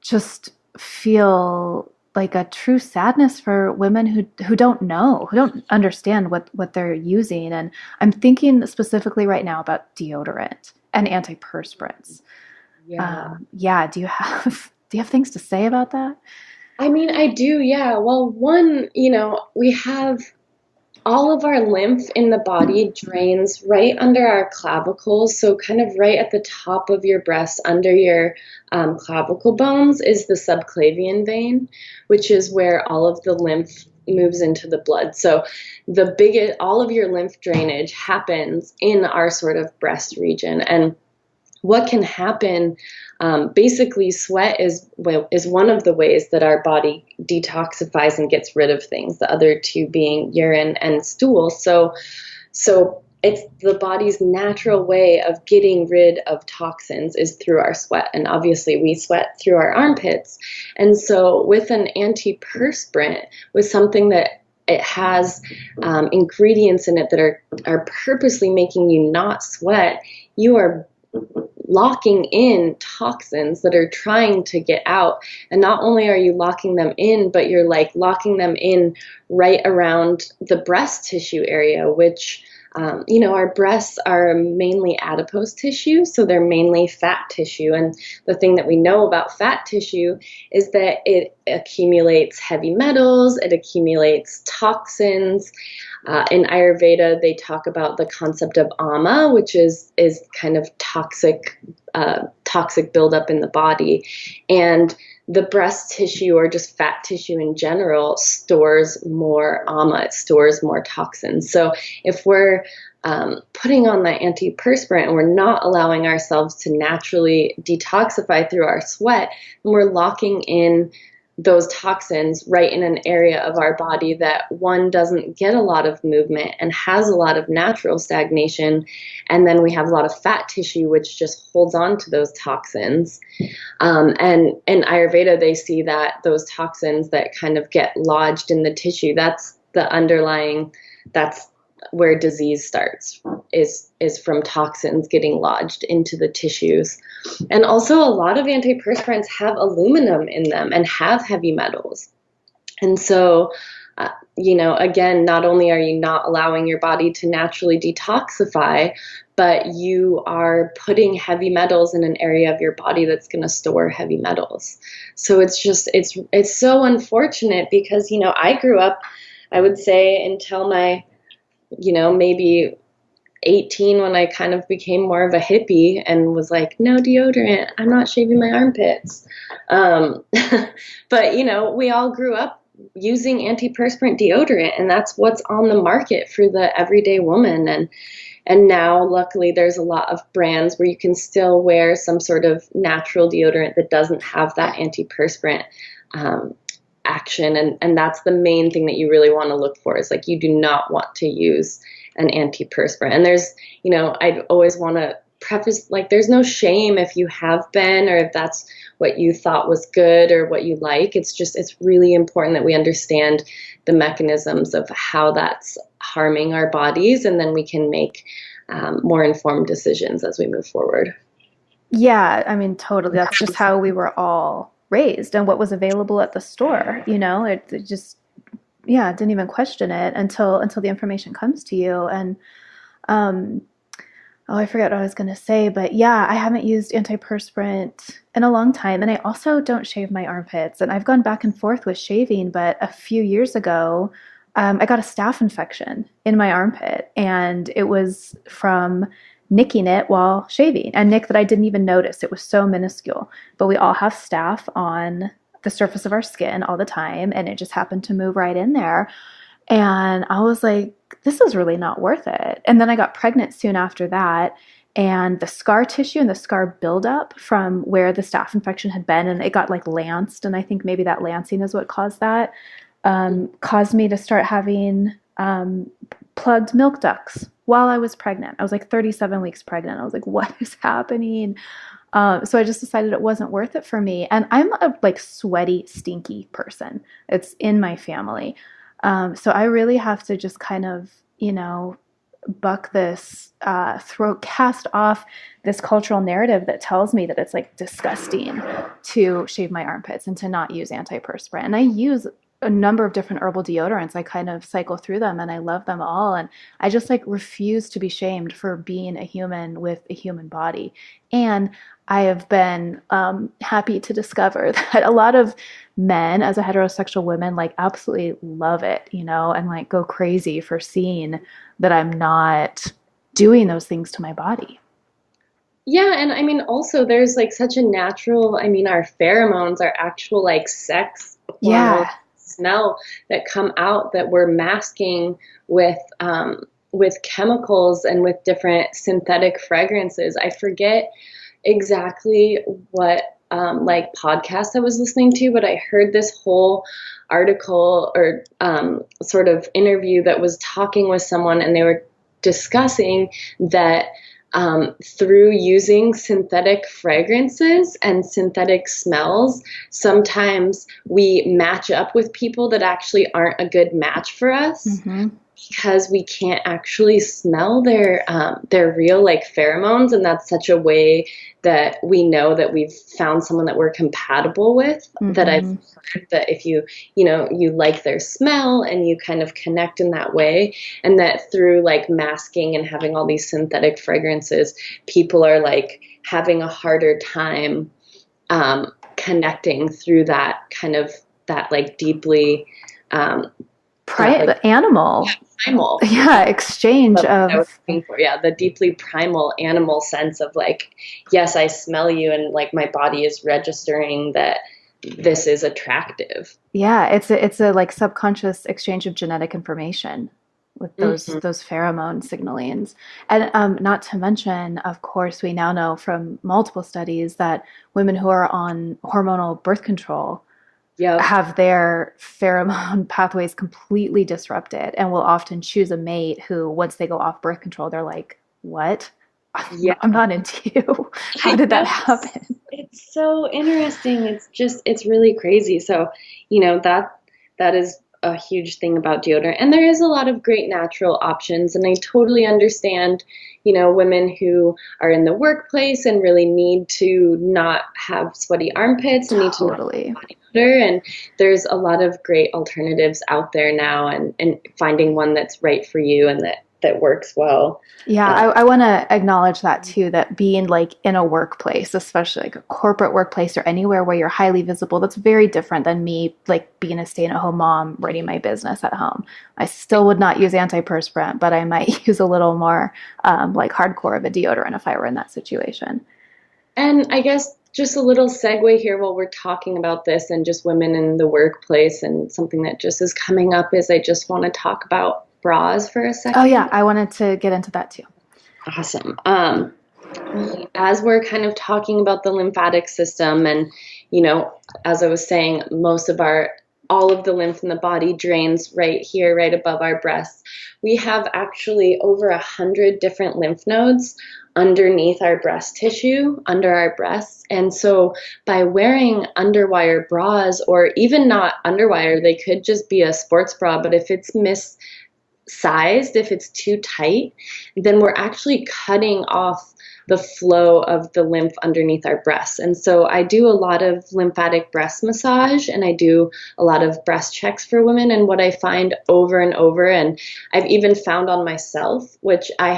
just feel like a true sadness for women who don't know, who don't understand what they're using. And I'm thinking specifically right now about deodorant and antiperspirants. Yeah. Do you have things to say about that? I mean, I do. Yeah. Well, one, we have all of our lymph in the body drains right under our clavicles. So kind of right at the top of your breast, under your clavicle bones, is the subclavian vein, which is where all of the lymph moves into the blood. So all of your lymph drainage happens in our sort of breast region. And what can happen, basically sweat is one of the ways that our body detoxifies and gets rid of things, the other two being urine and stool. So it's the body's natural way of getting rid of toxins is through our sweat. And obviously we sweat through our armpits. And so with an antiperspirant, with something that it has ingredients in it that are purposely making you not sweat, you are locking in toxins that are trying to get out. And not only are you locking them in, but you're like locking them in right around the breast tissue area, which, our breasts are mainly adipose tissue. So they're mainly fat tissue. And the thing that we know about fat tissue is that it accumulates heavy metals, it accumulates toxins. In Ayurveda, they talk about the concept of ama, which is kind of toxic buildup in the body. And the breast tissue, or just fat tissue in general, stores more ama, it stores more toxins. So if we're putting on that antiperspirant and we're not allowing ourselves to naturally detoxify through our sweat, then we're locking in those toxins right in an area of our body that one doesn't get a lot of movement and has a lot of natural stagnation. And then we have a lot of fat tissue, which just holds on to those toxins. And in Ayurveda, they see that those toxins that kind of get lodged in the tissue, that's the underlying, that's where disease starts, is from toxins getting lodged into the tissues. And also a lot of antiperspirants have aluminum in them and have heavy metals. And so, again, not only are you not allowing your body to naturally detoxify, but you are putting heavy metals in an area of your body that's going to store heavy metals. So it's so unfortunate because, I grew up, I would say, until my maybe 18, when I kind of became more of a hippie and was like, no deodorant, I'm not shaving my armpits. But, we all grew up using antiperspirant deodorant, and that's what's on the market for the everyday woman. And now, luckily, there's a lot of brands where you can still wear some sort of natural deodorant that doesn't have that antiperspirant action. And that's the main thing that you really want to look for, is like, you do not want to use an antiperspirant. And there's, I'd always want to preface, like, there's no shame if you have been, or if that's what you thought was good or what you like. It's really important that we understand the mechanisms of how that's harming our bodies, and then we can make more informed decisions as we move forward. Yeah, I mean, totally. That's just how we were all raised and what was available at the store. It just, didn't even question it until the information comes to you. And I forget what I was going to say, but I haven't used antiperspirant in a long time. And I also don't shave my armpits. And I've gone back and forth with shaving, but a few years ago, I got a staph infection in my armpit, and it was from nicking it while shaving, and nick that I didn't even notice. It was so minuscule, but we all have staph on the surface of our skin all the time, and it just happened to move right in there. And I was like, this is really not worth it. And then I got pregnant soon after that, and the scar tissue and the scar buildup from where the staph infection had been, and it got like lanced, and I think maybe that lancing is what caused that, caused me to start having plugged milk ducts while I was pregnant. I was like 37 weeks pregnant. I was like, what is happening? So I just decided it wasn't worth it for me. And I'm a like sweaty, stinky person. It's in my family. So I really have to just kind of, buck this, cast off this cultural narrative that tells me that it's like disgusting to shave my armpits and to not use antiperspirant. And I use a number of different herbal deodorants. I kind of cycle through them, and I love them all. And I just like refuse to be shamed for being a human with a human body. And I have been happy to discover that a lot of men, as a heterosexual woman, like absolutely love it, and like go crazy for seeing that I'm not doing those things to my body. Yeah, and I mean, also there's like such a natural, our pheromones are actual like sex hormones, smell that come out that we're masking with chemicals and with different synthetic fragrances. I forget exactly what like podcast I was listening to, but I heard this whole article or sort of interview that was talking with someone, and they were discussing that through using synthetic fragrances and synthetic smells, sometimes we match up with people that actually aren't a good match for us. Mm-hmm. Because we can't actually smell their real like pheromones, and that's such a way that we know that we've found someone that we're compatible with. Mm-hmm. That I've heard that if you like their smell and you kind of connect in that way, and that through like masking and having all these synthetic fragrances, people are like having a harder time connecting through that kind of that like deeply animal. Primal. Yeah, exchange of. I was looking for, the deeply primal animal sense of like, yes, I smell you, and like my body is registering that this is attractive. Yeah, it's a like subconscious exchange of genetic information with those pheromone signalings. And not to mention, of course, we now know from multiple studies that women who are on hormonal birth control Yep. have their pheromone pathways completely disrupted and will often choose a mate who, once they go off birth control, they're like, what? Yeah. I'm not into you. How I did that know. happen? It's so interesting. It's really crazy. So, that is a huge thing about deodorant. And there is a lot of great natural options. And I totally understand, women who are in the workplace and really need to not have sweaty armpits and need to not Totally. have body odor. And there's a lot of great alternatives out there now, and finding one that's right for you and that works well. Yeah, Um, I want to acknowledge that too, that being like in a workplace, especially like a corporate workplace or anywhere where you're highly visible, that's very different than me like being a stay-at-home mom running my business at home. I still would not use antiperspirant, but I might use a little more like hardcore of a deodorant if I were in that situation. And I guess just a little segue here while we're talking about this and just women in the workplace, and something that just is coming up is I just want to talk about bras for a Oh yeah, second. I wanted to get into that too. Awesome. As we're kind of talking about the lymphatic system, and as I was saying, all of the lymph in the body drains right here, right above our breasts. We have actually over 100 different lymph nodes underneath our breast tissue, under our breasts. And so by wearing underwire bras, or even not underwire, they could just be a sports bra, but if it's sized, if it's too tight, then we're actually cutting off the flow of the lymph underneath our breasts. And so I do a lot of lymphatic breast massage, and I do a lot of breast checks for women. And what I find over and over, and I've even found on myself, which I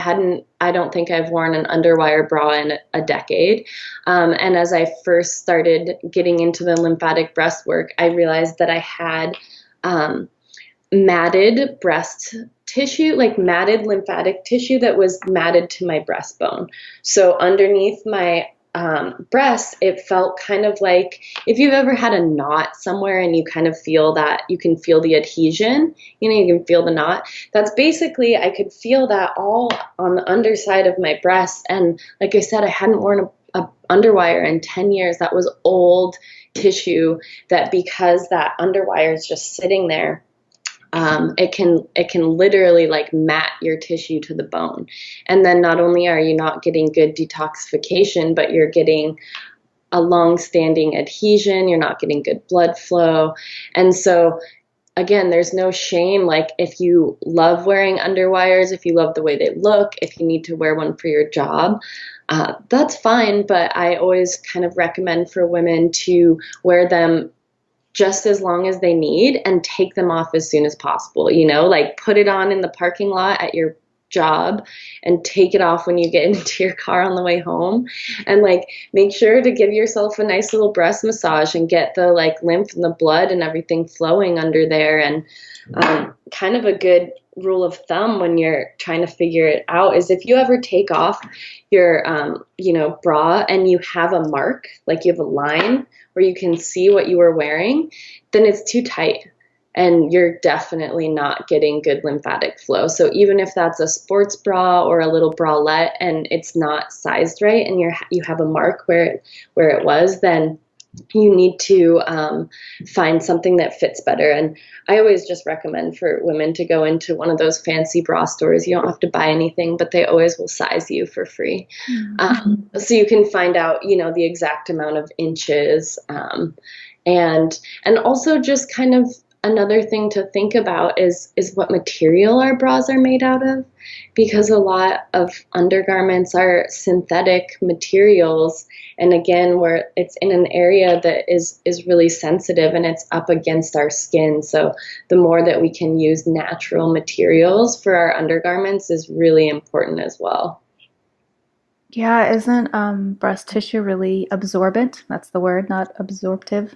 don't think I've worn an underwire bra in a decade. And as I first started getting into the lymphatic breast work, I realized that I had matted breast tissue, like matted lymphatic tissue that was matted to my breastbone. So underneath my breast, it felt kind of like if you've ever had a knot somewhere and you kind of feel that, you can feel the adhesion, you can feel the knot. That's basically, I could feel that all on the underside of my breast. And like I said, I hadn't worn a underwire in 10 years. That was old tissue that, because that underwire is just sitting there, it can literally like mat your tissue to the bone. And then not only are you not getting good detoxification, but you're getting a long-standing adhesion. You're not getting good blood flow. And so again, there's no shame. Like if you love wearing underwires, if you love the way they look, if you need to wear one for your job, that's fine. But I always kind of recommend for women to wear them just as long as they need and take them off as soon as possible. Like put it on in the parking lot at your job and take it off when you get into your car on the way home. And like make sure to give yourself a nice little breast massage and get the like lymph and the blood and everything flowing under there. And kind of a good rule of thumb when you're trying to figure it out is if you ever take off your bra and you have a mark, like you have a line where you can see what you were wearing, then it's too tight and you're definitely not getting good lymphatic flow. So even if that's a sports bra or a little bralette and it's not sized right and you have a mark where it was, then you need to find something that fits better. And I always just recommend for women to go into one of those fancy bra stores. You don't have to buy anything, but they always will size you for free. So you can find out, the exact amount of inches. And also just kind of another thing to think about is what material our bras are made out of, because a lot of undergarments are synthetic materials. And again, where it's in an area that is really sensitive and it's up against our skin. So the more that we can use natural materials for our undergarments is really important as well. Yeah, isn't breast tissue really absorbent? That's the word, not absorptive.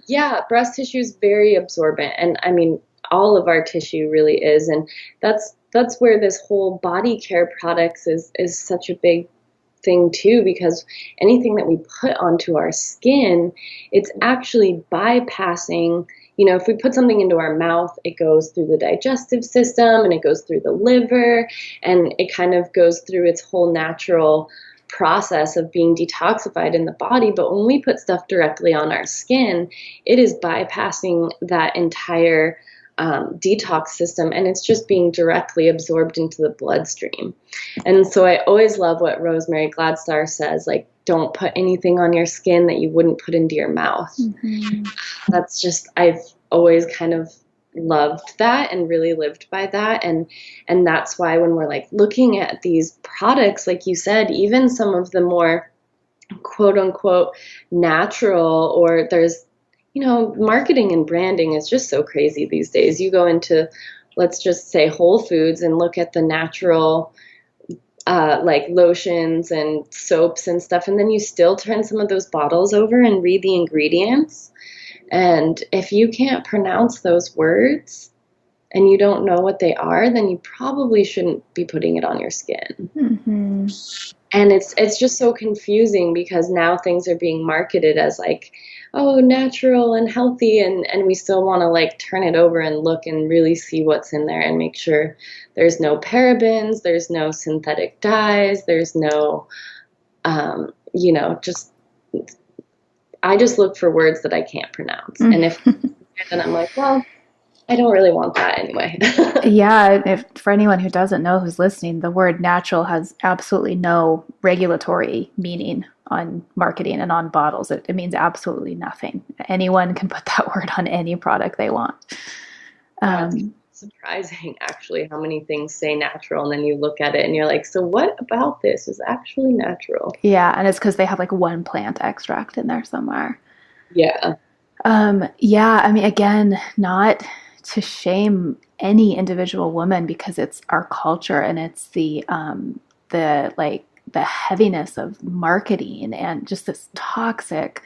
Yeah, breast tissue is very absorbent, and I mean all of our tissue really is, and that's where this whole body care products is such a big thing too, because anything that we put onto our skin, it's actually bypassing. If we put something into our mouth, it goes through the digestive system and it goes through the liver and it kind of goes through its whole natural process of being detoxified in the body. But when we put stuff directly on our skin, it is bypassing that entire detox system, and it's just being directly absorbed into the bloodstream. And so I always love what Rosemary Gladstar says, like, don't put anything on your skin that you wouldn't put into your mouth. Mm-hmm. That's just, I've always kind of loved that and really lived by that. And that's why when we're like looking at these products, like you said, even some of the more quote unquote natural, or there's, marketing and branding is just so crazy these days. You go into, let's just say, Whole Foods and look at the natural like lotions and soaps and stuff, and then you still turn some of those bottles over and read the ingredients. And if you can't pronounce those words and you don't know what they are, then you probably shouldn't be putting it on your skin. Mm-hmm. And it's just so confusing because now things are being marketed as like, oh, natural and healthy, and we still want to like turn it over and look and really see what's in there and make sure there's no parabens, there's no synthetic dyes, there's no, just, I just look for words that I can't pronounce. Mm. And if, then I'm like, well, I don't really want that anyway. Yeah. If for anyone who doesn't know who's listening, the word natural has absolutely no regulatory meaning on marketing and on bottles. It means absolutely nothing. Anyone can put that word on any product they want. It's surprising actually how many things say natural, and then you look at it and you're like, so what about this is actually natural? Yeah. And it's because they have like one plant extract in there somewhere. Yeah. Yeah. I mean, again, not to shame any individual woman, because it's our culture and it's the heaviness of marketing and just this toxic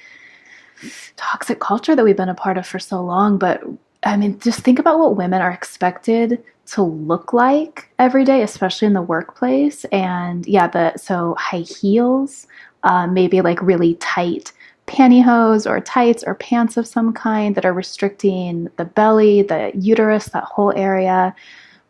culture that we've been a part of for so long. But I mean, just think about what women are expected to look like every day, especially in the workplace. And yeah, so high heels, maybe like really tight pantyhose or tights or pants of some kind that are restricting the belly, the uterus, that whole area,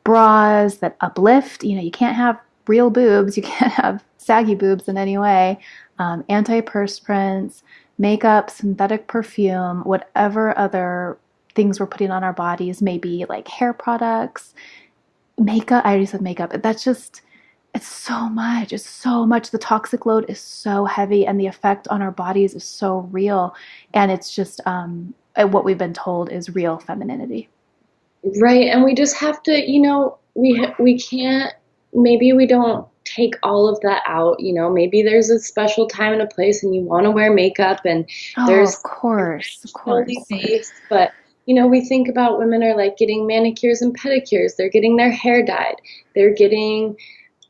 bras that uplift. You can't have real boobs. You can't have saggy boobs in any way. Antiperspirants, makeup, synthetic perfume, whatever other things we're putting on our bodies, maybe like hair products, makeup. I already said makeup. That's just, it's so much. It's so much. The toxic load is so heavy and the effect on our bodies is so real. And it's just what we've been told is real femininity. Right. And we just have to, we can't, maybe we don't take all of that out. Maybe there's a special time and a place and you want to wear makeup, and there's of course. Based, but we think about women are like getting manicures and pedicures. They're getting their hair dyed. They're getting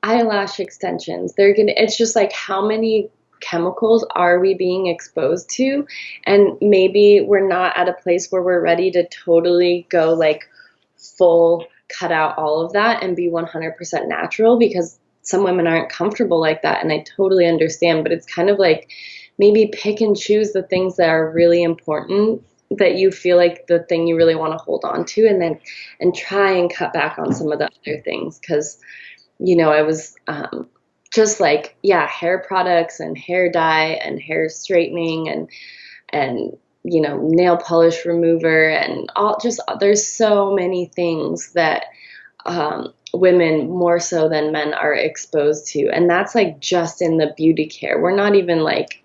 eyelash extensions. It's just like, how many chemicals are we being exposed to? And maybe we're not at a place where we're ready to totally go like full cut out all of that and be 100% natural, because some women aren't comfortable like that. And I totally understand, but it's kind of like maybe pick and choose the things that are really important, that you feel like the thing you really want to hold on to, and try and cut back on some of the other things. Cause I was just like, yeah, hair products and hair dye and hair straightening and nail polish remover and all, just there's so many things that women more so than men are exposed to. And that's like just in the beauty care. We're not even like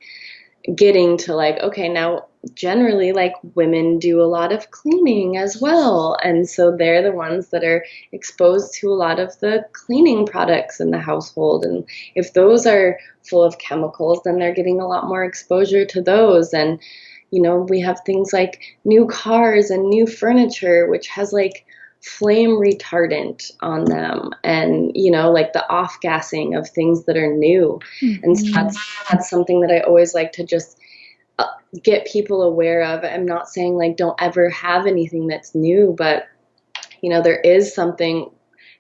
getting to like, okay, now generally like women do a lot of cleaning as well. And so they're the ones that are exposed to a lot of the cleaning products in the household. And if those are full of chemicals, then they're getting a lot more exposure to those. And, we have things like new cars and new furniture, which has like flame retardant on them, and like the off-gassing of things that are new. Mm-hmm. And so that's something that I always like to just get people aware of. I'm not saying like don't ever have anything that's new, but there is something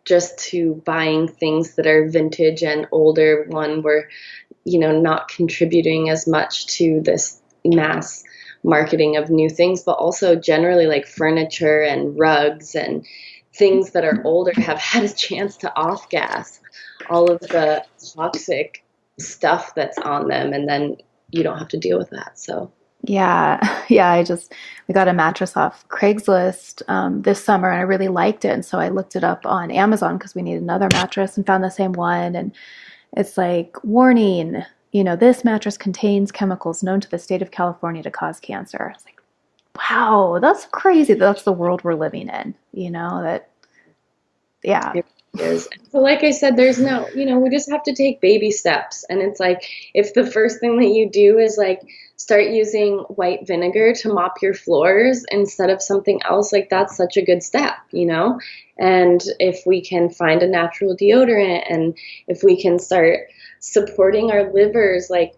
just to buying things that are vintage and older. One, we're not contributing as much to this mass marketing of new things, but also generally like furniture and rugs and things that are older have had a chance to off gas all of the toxic stuff that's on them, and then you don't have to deal with that. So Yeah, yeah. We got a mattress off Craigslist this summer, and I really liked it. And so I looked it up on Amazon because we need another mattress, and found the same one. And it's like, warning, this mattress contains chemicals known to the state of California to cause cancer. It's like, wow, that's crazy. That's the world we're living in. Yeah. it is. So like I said, there's no, we just have to take baby steps. And it's like, if the first thing that you do is like start using white vinegar to mop your floors instead of something else, like that's such a good step. And if we can find a natural deodorant, and if we can start supporting our livers, like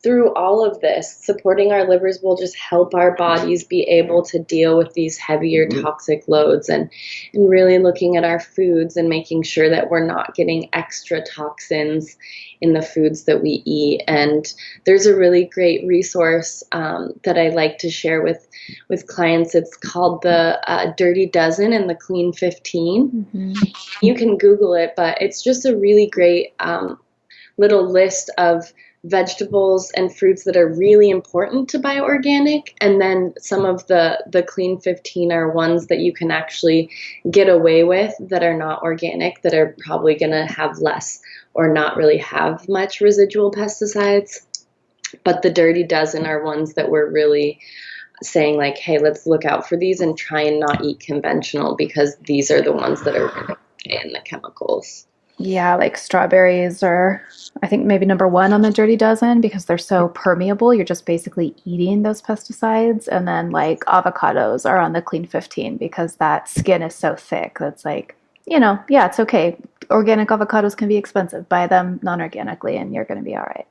through all of this, supporting our livers will just help our bodies be able to deal with these heavier toxic loads, and really looking at our foods and making sure that we're not getting extra toxins in the foods that we eat. And there's a really great resource that I like to share with clients. It's called the Dirty Dozen and the Clean 15. Mm-hmm. You can Google it, but it's just a really great little list of vegetables and fruits that are really important to buy organic. And then some of the clean 15 are ones that you can actually get away with that are not organic, that are probably going to have less or not really have much residual pesticides. But the Dirty Dozen are ones that we're really saying like, hey, let's look out for these and try and not eat conventional, because these are the ones that are really in the chemicals. Yeah, like strawberries are, I think, maybe number one on the Dirty Dozen because they're so permeable. You're just basically eating those pesticides. And then like avocados are on the Clean 15 because that skin is so thick. That's like, yeah, it's okay. Organic avocados can be expensive. Buy them non-organically and you're going to be all right.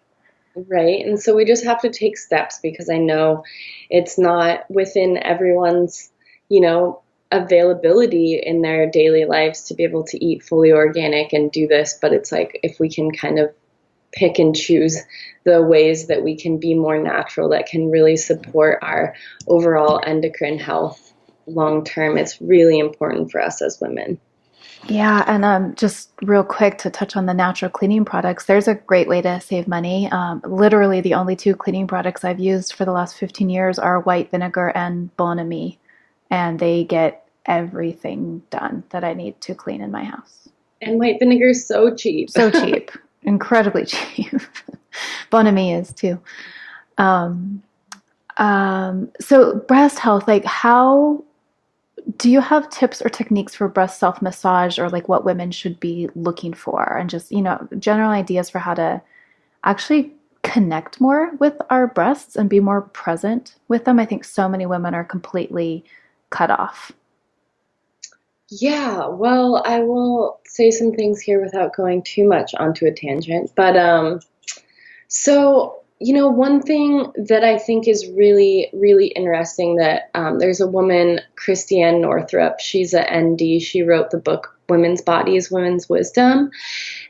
Right. And so we just have to take steps, because I know it's not within everyone's, availability in their daily lives to be able to eat fully organic and do this. But it's like, if we can kind of pick and choose the ways that we can be more natural, that can really support our overall endocrine health long term, it's really important for us as women. Yeah, and just real quick to touch on the natural cleaning products, there's a great way to save money. Literally, the only two cleaning products I've used for the last 15 years are white vinegar and Bon-Ami, and they get everything done that I need to clean in my house. And white vinegar is so cheap. So cheap. Incredibly cheap. Bon-Ami is too. So breast health, like how do you have tips or techniques for breast self-massage, or like what women should be looking for, and just, general ideas for how to actually connect more with our breasts and be more present with them? I think so many women are completely cut off. Yeah, well, I will say some things here without going too much onto a tangent. But so, one thing that I think is really, really interesting, that there's a woman, Christiane Northrup. She's a ND. She wrote the book Women's Bodies, Women's Wisdom.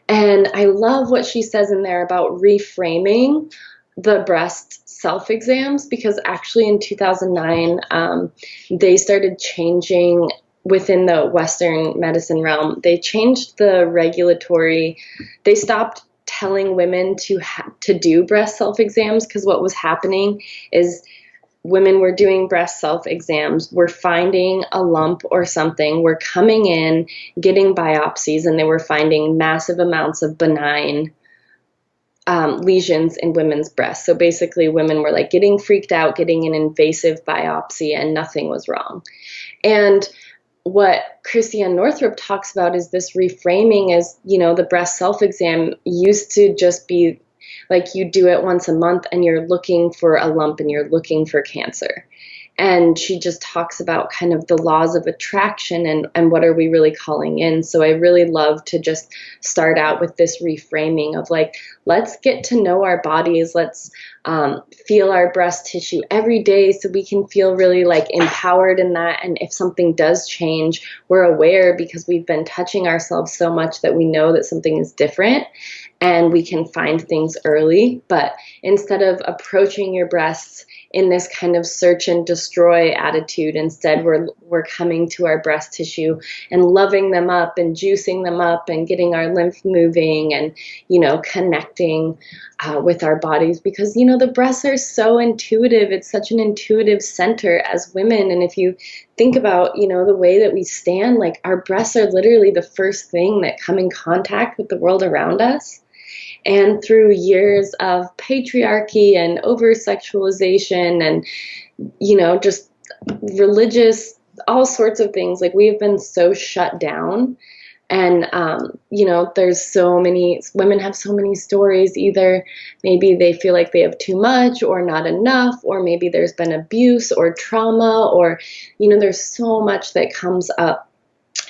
And I love what she says in there about reframing the breast self-exams, because actually in 2009, they started changing within the Western medicine realm. They changed the regulatory, they stopped telling women to do breast self-exams, because what was happening is women were doing breast self-exams, were finding a lump or something, were coming in, getting biopsies, and they were finding massive amounts of benign lesions in women's breasts. So basically women were like getting freaked out, getting an invasive biopsy, and nothing was wrong. And what Christiane Northrup talks about is this reframing as, the breast self-exam used to just be like you do it once a month and you're looking for a lump and you're looking for cancer. And she just talks about kind of the laws of attraction and what are we really calling in. So I really love to just start out with this reframing of like, let's get to know our bodies. Let's feel our breast tissue every day so we can feel really like empowered in that. And if something does change, we're aware because we've been touching ourselves so much that we know that something is different. And we can find things early. But instead of approaching your breasts in this kind of search and destroy attitude. Instead, we're coming to our breast tissue and loving them up and juicing them up and getting our lymph moving and, connecting with our bodies, because, the breasts are so intuitive. It's such an intuitive center as women. And if you think about, the way that we stand, like our breasts are literally the first thing that come in contact with the world around us. And through years of patriarchy and over-sexualization and, just religious, all sorts of things, like we have been so shut down. And, there's so many, women have so many stories. Either maybe they feel like they have too much or not enough, or maybe there's been abuse or trauma, or, there's so much that comes up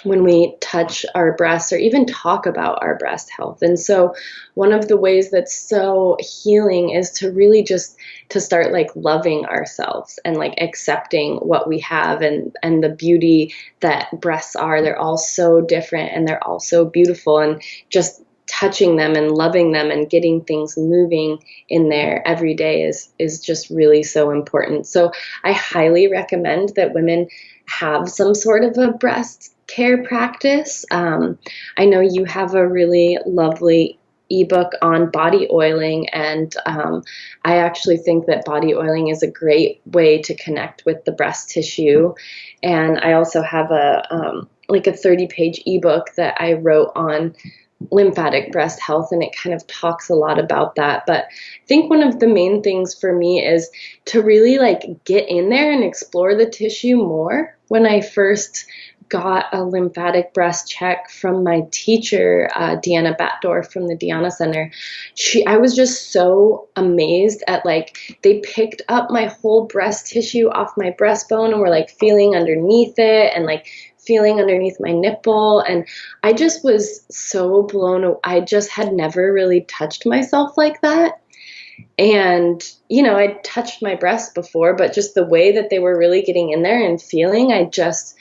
when we touch our breasts or even talk about our breast health. And so one of the ways that's so healing is to really just to start like loving ourselves and like accepting what we have and the beauty that breasts are. They're all so different and they're all so beautiful, and just touching them and loving them and getting things moving in there every day is just really so important. So I highly recommend that women have some sort of a breast care practice. I know you have a really lovely ebook on body oiling, and I actually think that body oiling is a great way to connect with the breast tissue. And I also have a 30-page ebook that I wrote on lymphatic breast health, and it kind of talks a lot about that. But I think one of the main things for me is to really like get in there and explore the tissue more. When I first got a lymphatic breast check from my teacher, Deanna Batdorf from the Deanna Center, I was just so amazed at like, they picked up my whole breast tissue off my breastbone and were like feeling underneath it and like feeling underneath my nipple. And I just was so blown away. I just had never really touched myself like that. And, I'd touched my breasts before, but just the way that they were really getting in there and feeling, I just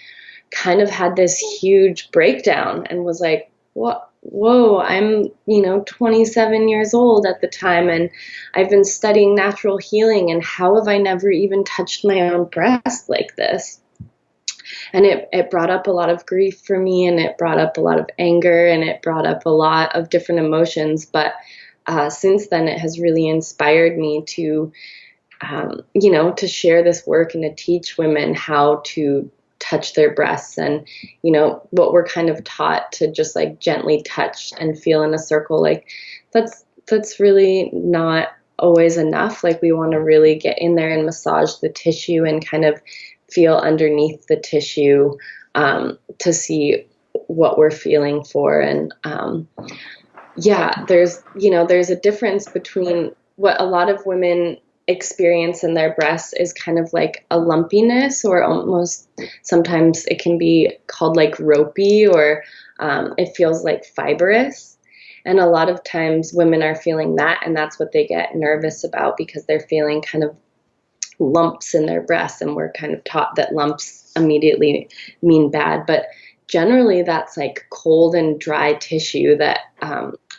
kind of had this huge breakdown and was like, what? Whoa, I'm, 27 years old at the time, and I've been studying natural healing, and how have I never even touched my own breast like this? And it brought up a lot of grief for me, and it brought up a lot of anger, and it brought up a lot of different emotions. But since then, it has really inspired me to, to share this work and to teach women how to touch their breasts. And, what we're kind of taught to just like gently touch and feel in a circle, like that's really not always enough. Like we want to really get in there and massage the tissue and kind of feel underneath the tissue to see what we're feeling for. And there's a difference between what a lot of women experience in their breasts is kind of like a lumpiness, or almost sometimes it can be called like ropey, or it feels like fibrous. And a lot of times women are feeling that, and that's what they get nervous about, because they're feeling kind of lumps in their breasts, and we're kind of taught that lumps immediately mean bad. But generally that's like cold and dry tissue that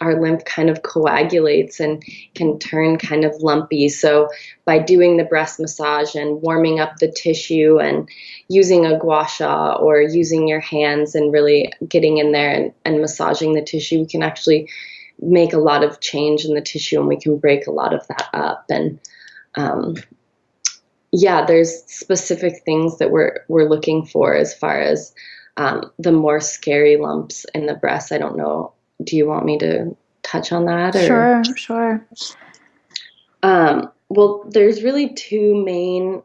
our lymph kind of coagulates and can turn kind of lumpy. So by doing the breast massage and warming up the tissue and using a gua sha or using your hands and really getting in there and massaging the tissue, we can actually make a lot of change in the tissue, and we can break a lot of that up. And there's specific things that we're looking for as far as the more scary lumps in the breast. I don't know. Do you want me to touch on that? Or? Sure. Well, there's really two main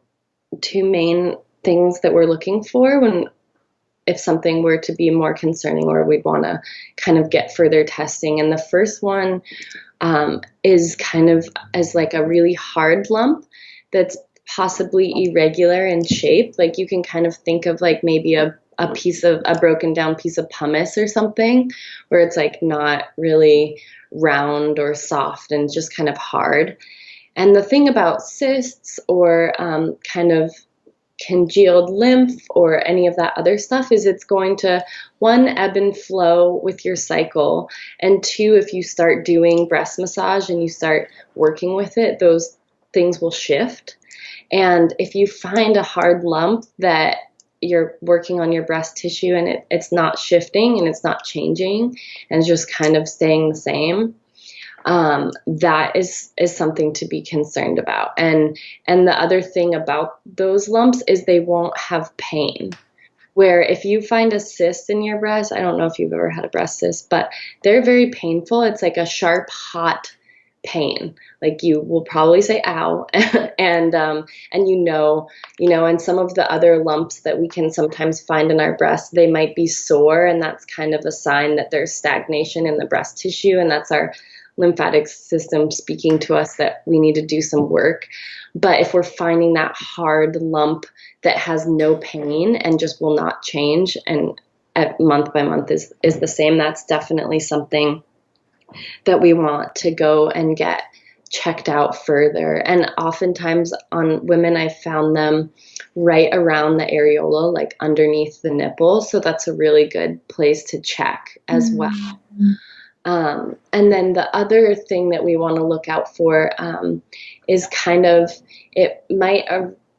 things that we're looking for if something were to be more concerning, or we'd want to kind of get further testing. And the first one is kind of as like a really hard lump that's possibly irregular in shape. Like you can kind of think of like maybe a broken down piece of pumice or something, where it's like not really round or soft and just kind of hard. And the thing about cysts or kind of congealed lymph or any of that other stuff is it's going to, one, ebb and flow with your cycle, and two, if you start doing breast massage and you start working with it, those things will shift. And if you find a hard lump that you're working on your breast tissue and it's not shifting and it's not changing and just kind of staying the same, that is something to be concerned about. And the other thing about those lumps is they won't have pain. Where if you find a cyst in your breast, I don't know if you've ever had a breast cyst, but they're very painful. It's like a sharp, hot pain. Like you will probably say ow, and and some of the other lumps that we can sometimes find in our breast, they might be sore, and that's kind of a sign that there's stagnation in the breast tissue, and that's our lymphatic system speaking to us that we need to do some work. But if we're finding that hard lump that has no pain and just will not change and at month by month is the same, that's definitely something that we want to go and get checked out further. And oftentimes on women, I've found them right around the areola, like underneath the nipple. So that's a really good place to check as well. And then the other thing that we want to look out for is kind of, it might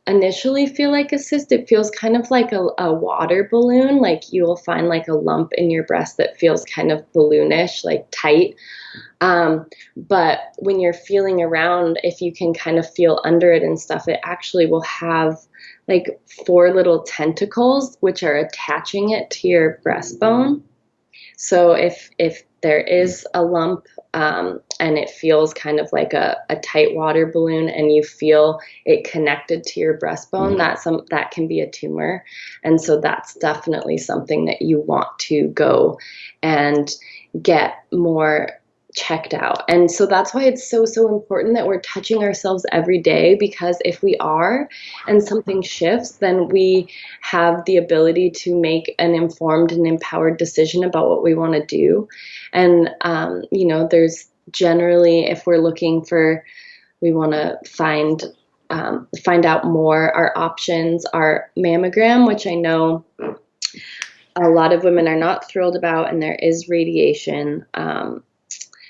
initially feel like a cyst. It feels kind of like a water balloon. Like you will find like a lump in your breast that feels kind of balloonish, like tight. But when you're feeling around, if you can kind of feel under it and stuff, it actually will have like 4 little tentacles, which are attaching it to your breastbone. So if there is a lump and it feels kind of like a tight water balloon and you feel it connected to your breastbone, that can be a tumor. And so that's definitely something that you want to go and get more checked out. And so that's why it's so important that we're touching ourselves every day, because if we are and something shifts, then we have the ability to make an informed and empowered decision about what we want to do. And there's generally, if we're looking for, we want to find out more, our options are mammogram, which I know a lot of women are not thrilled about, and there is radiation.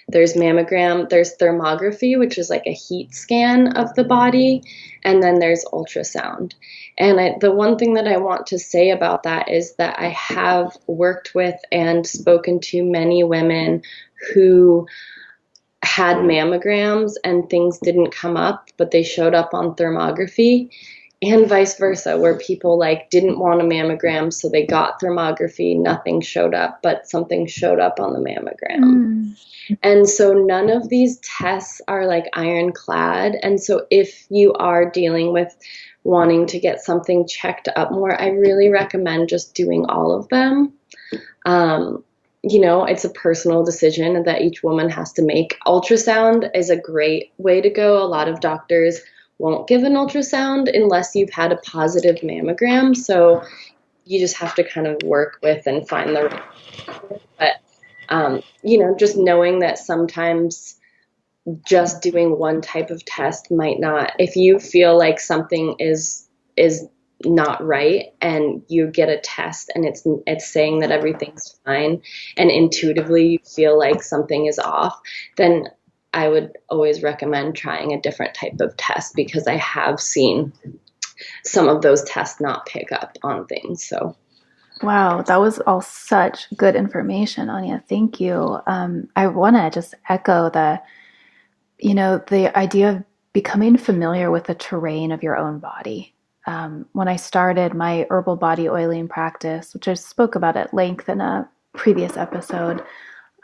There's mammogram, there's thermography, which is like a heat scan of the body, and then there's ultrasound. And the one thing that I want to say about that is that I have worked with and spoken to many women who had mammograms and things didn't come up, but they showed up on thermography, and vice versa, where people like didn't want a mammogram, so they got thermography, nothing showed up, but something showed up on the mammogram. And so none of these tests are like ironclad. And so if you are dealing with wanting to get something checked up more, I really recommend just doing all of them. It's a personal decision that each woman has to make. Ultrasound is a great way to go. A lot of doctors won't give an ultrasound unless you've had a positive mammogram. So you just have to kind of work with and find the right. But just knowing that sometimes just doing one type of test might not, if you feel like something is not right and you get a test and it's saying that everything's fine and intuitively you feel like something is off, then I would always recommend trying a different type of test, because I have seen some of those tests not pick up on things. So. Wow, that was all such good information, Anja. Thank you. I want to just echo the idea of becoming familiar with the terrain of your own body. When I started my herbal body oiling practice, which I spoke about at length in a previous episode,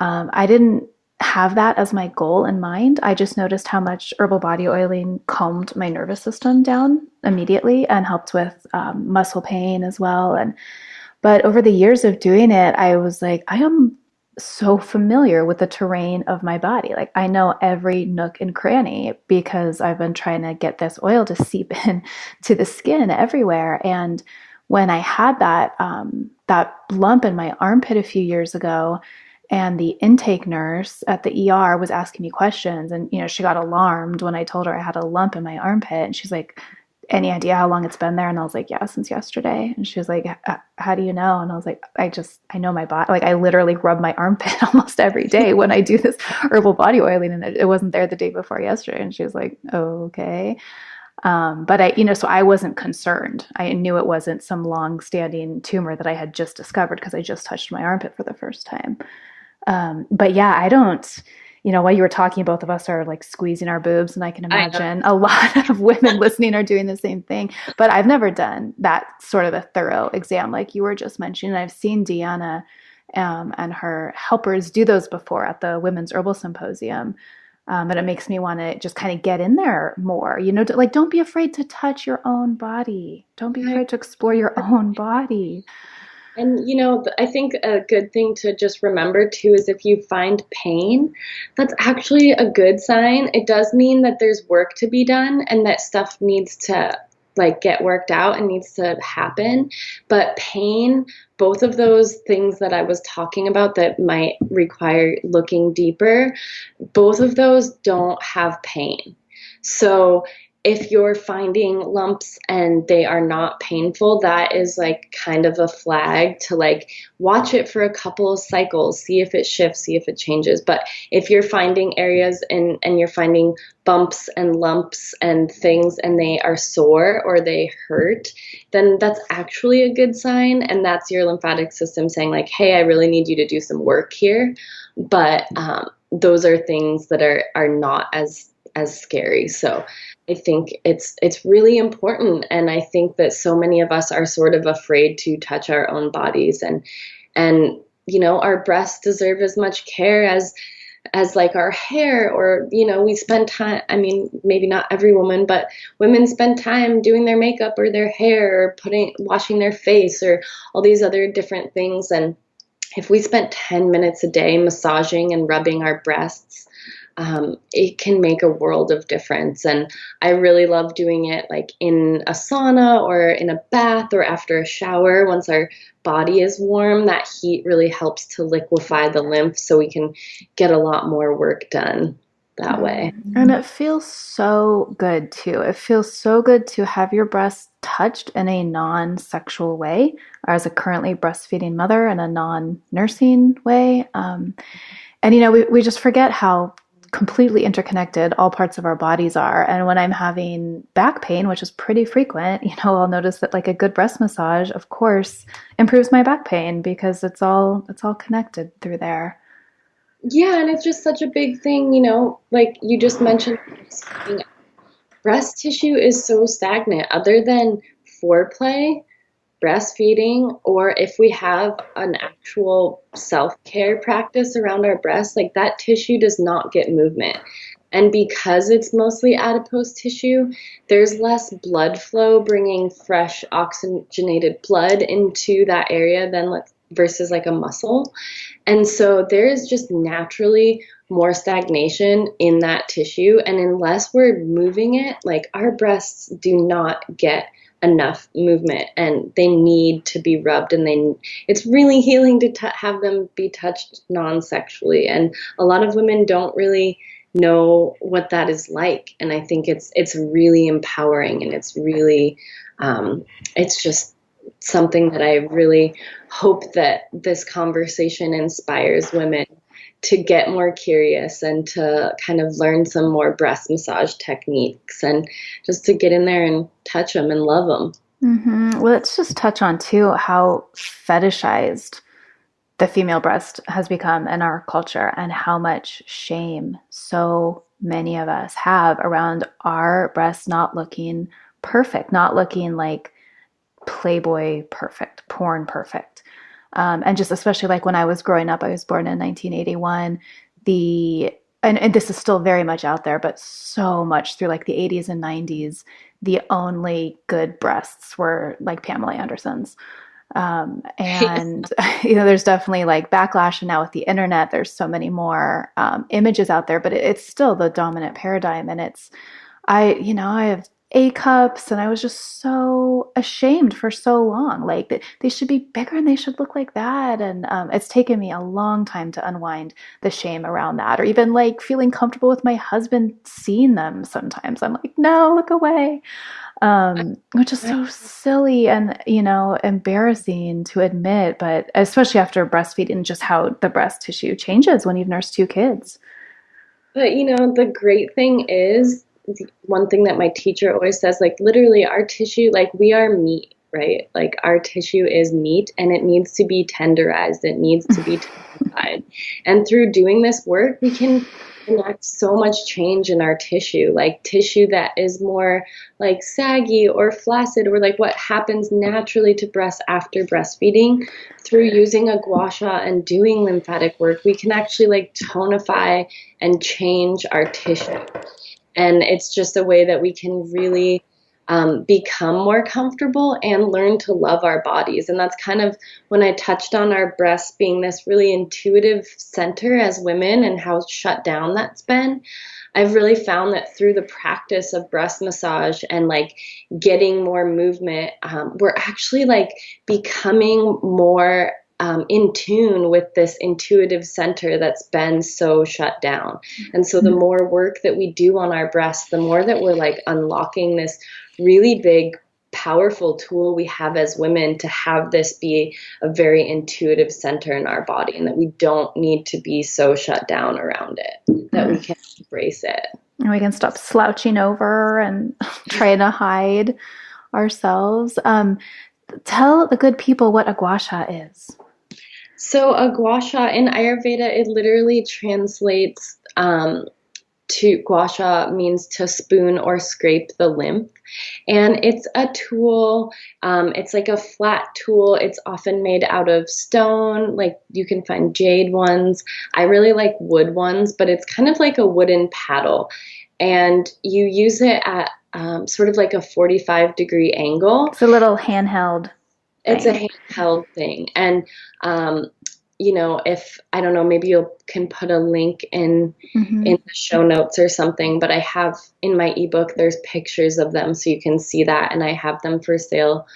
I didn't have that as my goal in mind. I just noticed how much herbal body oiling calmed my nervous system down immediately and helped with muscle pain as well. But over the years of doing it, I was like, I am so familiar with the terrain of my body. Like I know every nook and cranny because I've been trying to get this oil to seep in to the skin everywhere. And when I had that lump in my armpit a few years ago, and the intake nurse at the ER was asking me questions, and she got alarmed when I told her I had a lump in my armpit, and she's like, any idea how long it's been there? And I was like, yeah, since yesterday. And she was like, how do you know? And I was like, I know my body. Like I literally rub my armpit almost every day when I do this herbal body oiling, and it wasn't there the day before yesterday. And she was like, oh, okay. But so I wasn't concerned. I knew it wasn't some long-standing tumor that I had just discovered because I just touched my armpit for the first time. But yeah, I don't, while you were talking, both of us are like squeezing our boobs, and I can I know. imagine a lot of women listening are doing the same thing. But I've never done that sort of a thorough exam like you were just mentioning. I've seen Deanna and her helpers do those before at the Women's Herbal Symposium. And it makes me want to just kind of get in there more, like don't be afraid to touch your own body. Don't be afraid to explore your own body. And, I think a good thing to just remember too is if you find pain, that's actually a good sign. It does mean that there's work to be done and that stuff needs to like get worked out and needs to happen. But pain, both of those things that I was talking about that might require looking deeper, both of those don't have pain. So if you're finding lumps and they are not painful, that is like kind of a flag to like watch it for a couple of cycles, see if it shifts, see if it changes. But if you're finding areas and you're finding bumps and lumps and things and they are sore or they hurt, then that's actually a good sign. And that's your lymphatic system saying like, hey, I really need you to do some work here. But those are things that are not as scary. So I think it's really important. And I think that so many of us are sort of afraid to touch our own bodies and our breasts deserve as much care as like our hair, or we spend time, I mean, maybe not every woman, but women spend time doing their makeup or their hair or washing their face or all these other different things. And if we spent 10 minutes a day massaging and rubbing our breasts, it can make a world of difference. And I really love doing it like in a sauna or in a bath or after a shower. Once our body is warm, that heat really helps to liquefy the lymph so we can get a lot more work done that way. And it feels so good too. It feels so good to have your breasts touched in a non-sexual way, or as a currently breastfeeding mother in a non-nursing way. And we just forget how completely interconnected all parts of our bodies are. And when I'm having back pain, which is pretty frequent, I'll notice that like a good breast massage, of course, improves my back pain because it's all connected through there. Yeah, and it's just such a big thing, like you just mentioned, breast tissue is so stagnant. Other than foreplay, breastfeeding, or if we have an actual self-care practice around our breasts, like that tissue does not get movement. And because it's mostly adipose tissue, there's less blood flow bringing fresh oxygenated blood into that area than versus like a muscle. And so there is just naturally more stagnation in that tissue. And unless we're moving it, like our breasts do not get enough movement and they need to be rubbed, and it's really healing to have them be touched non-sexually. And a lot of women don't really know what that is like. And I think it's really empowering, and it's really, it's just something that I really hope that this conversation inspires women to get more curious and to kind of learn some more breast massage techniques and just to get in there and touch them and love them. Mm-hmm. Well, let's just touch on too how fetishized the female breast has become in our culture and how much shame so many of us have around our breasts not looking perfect, not looking like Playboy perfect, porn perfect. And just especially like when I was growing up, I was born in 1981, and this is still very much out there, but so much through like the 80s and 90s, the only good breasts were like Pamela Anderson's. And there's definitely like backlash, and now with the internet, there's so many more images out there, but it's still the dominant paradigm. And I have A cups, and I was just so ashamed for so long. Like they should be bigger and they should look like that. And it's taken me a long time to unwind the shame around that, or even like feeling comfortable with my husband seeing them. Sometimes I'm like, no, look away, which is so silly and embarrassing to admit. But especially after breastfeeding, just how the breast tissue changes when you've nursed two kids. But the great thing is, one thing that my teacher always says, like literally our tissue, like we are meat, right? Like our tissue is meat and it needs to be tenderized. It needs to be tenderized. And through doing this work, we can enact so much change in our tissue, like tissue that is more like saggy or flaccid, or like what happens naturally to breasts after breastfeeding. Through using a gua sha and doing lymphatic work, we can actually like tonify and change our tissue. And it's just a way that we can really become more comfortable and learn to love our bodies. And that's kind of when I touched on our breasts being this really intuitive center as women and how shut down that's been. I've really found that through the practice of breast massage and like getting more movement, we're actually like becoming more in tune with this intuitive center that's been so shut down. And so the more work that we do on our breasts, the more that we're like unlocking this really big, powerful tool we have as women to have this be a very intuitive center in our body, and that we don't need to be so shut down around it, that we can embrace it. And we can stop slouching over and trying to hide ourselves. Tell the good people what a gua sha is. So a gua sha in Ayurveda, it literally translates to gua sha means to spoon or scrape the lymph. And it's a tool, it's like a flat tool. It's often made out of stone, like you can find jade ones. I really like wood ones, but it's kind of like a wooden paddle. And you use it at sort of like a 45-degree angle. It's a little handheld. It's a handheld thing. And, you know, if, I don't know, maybe you can put a link in the show notes or something, but I have in my ebook, there's pictures of them so you can see that. And I have them for sale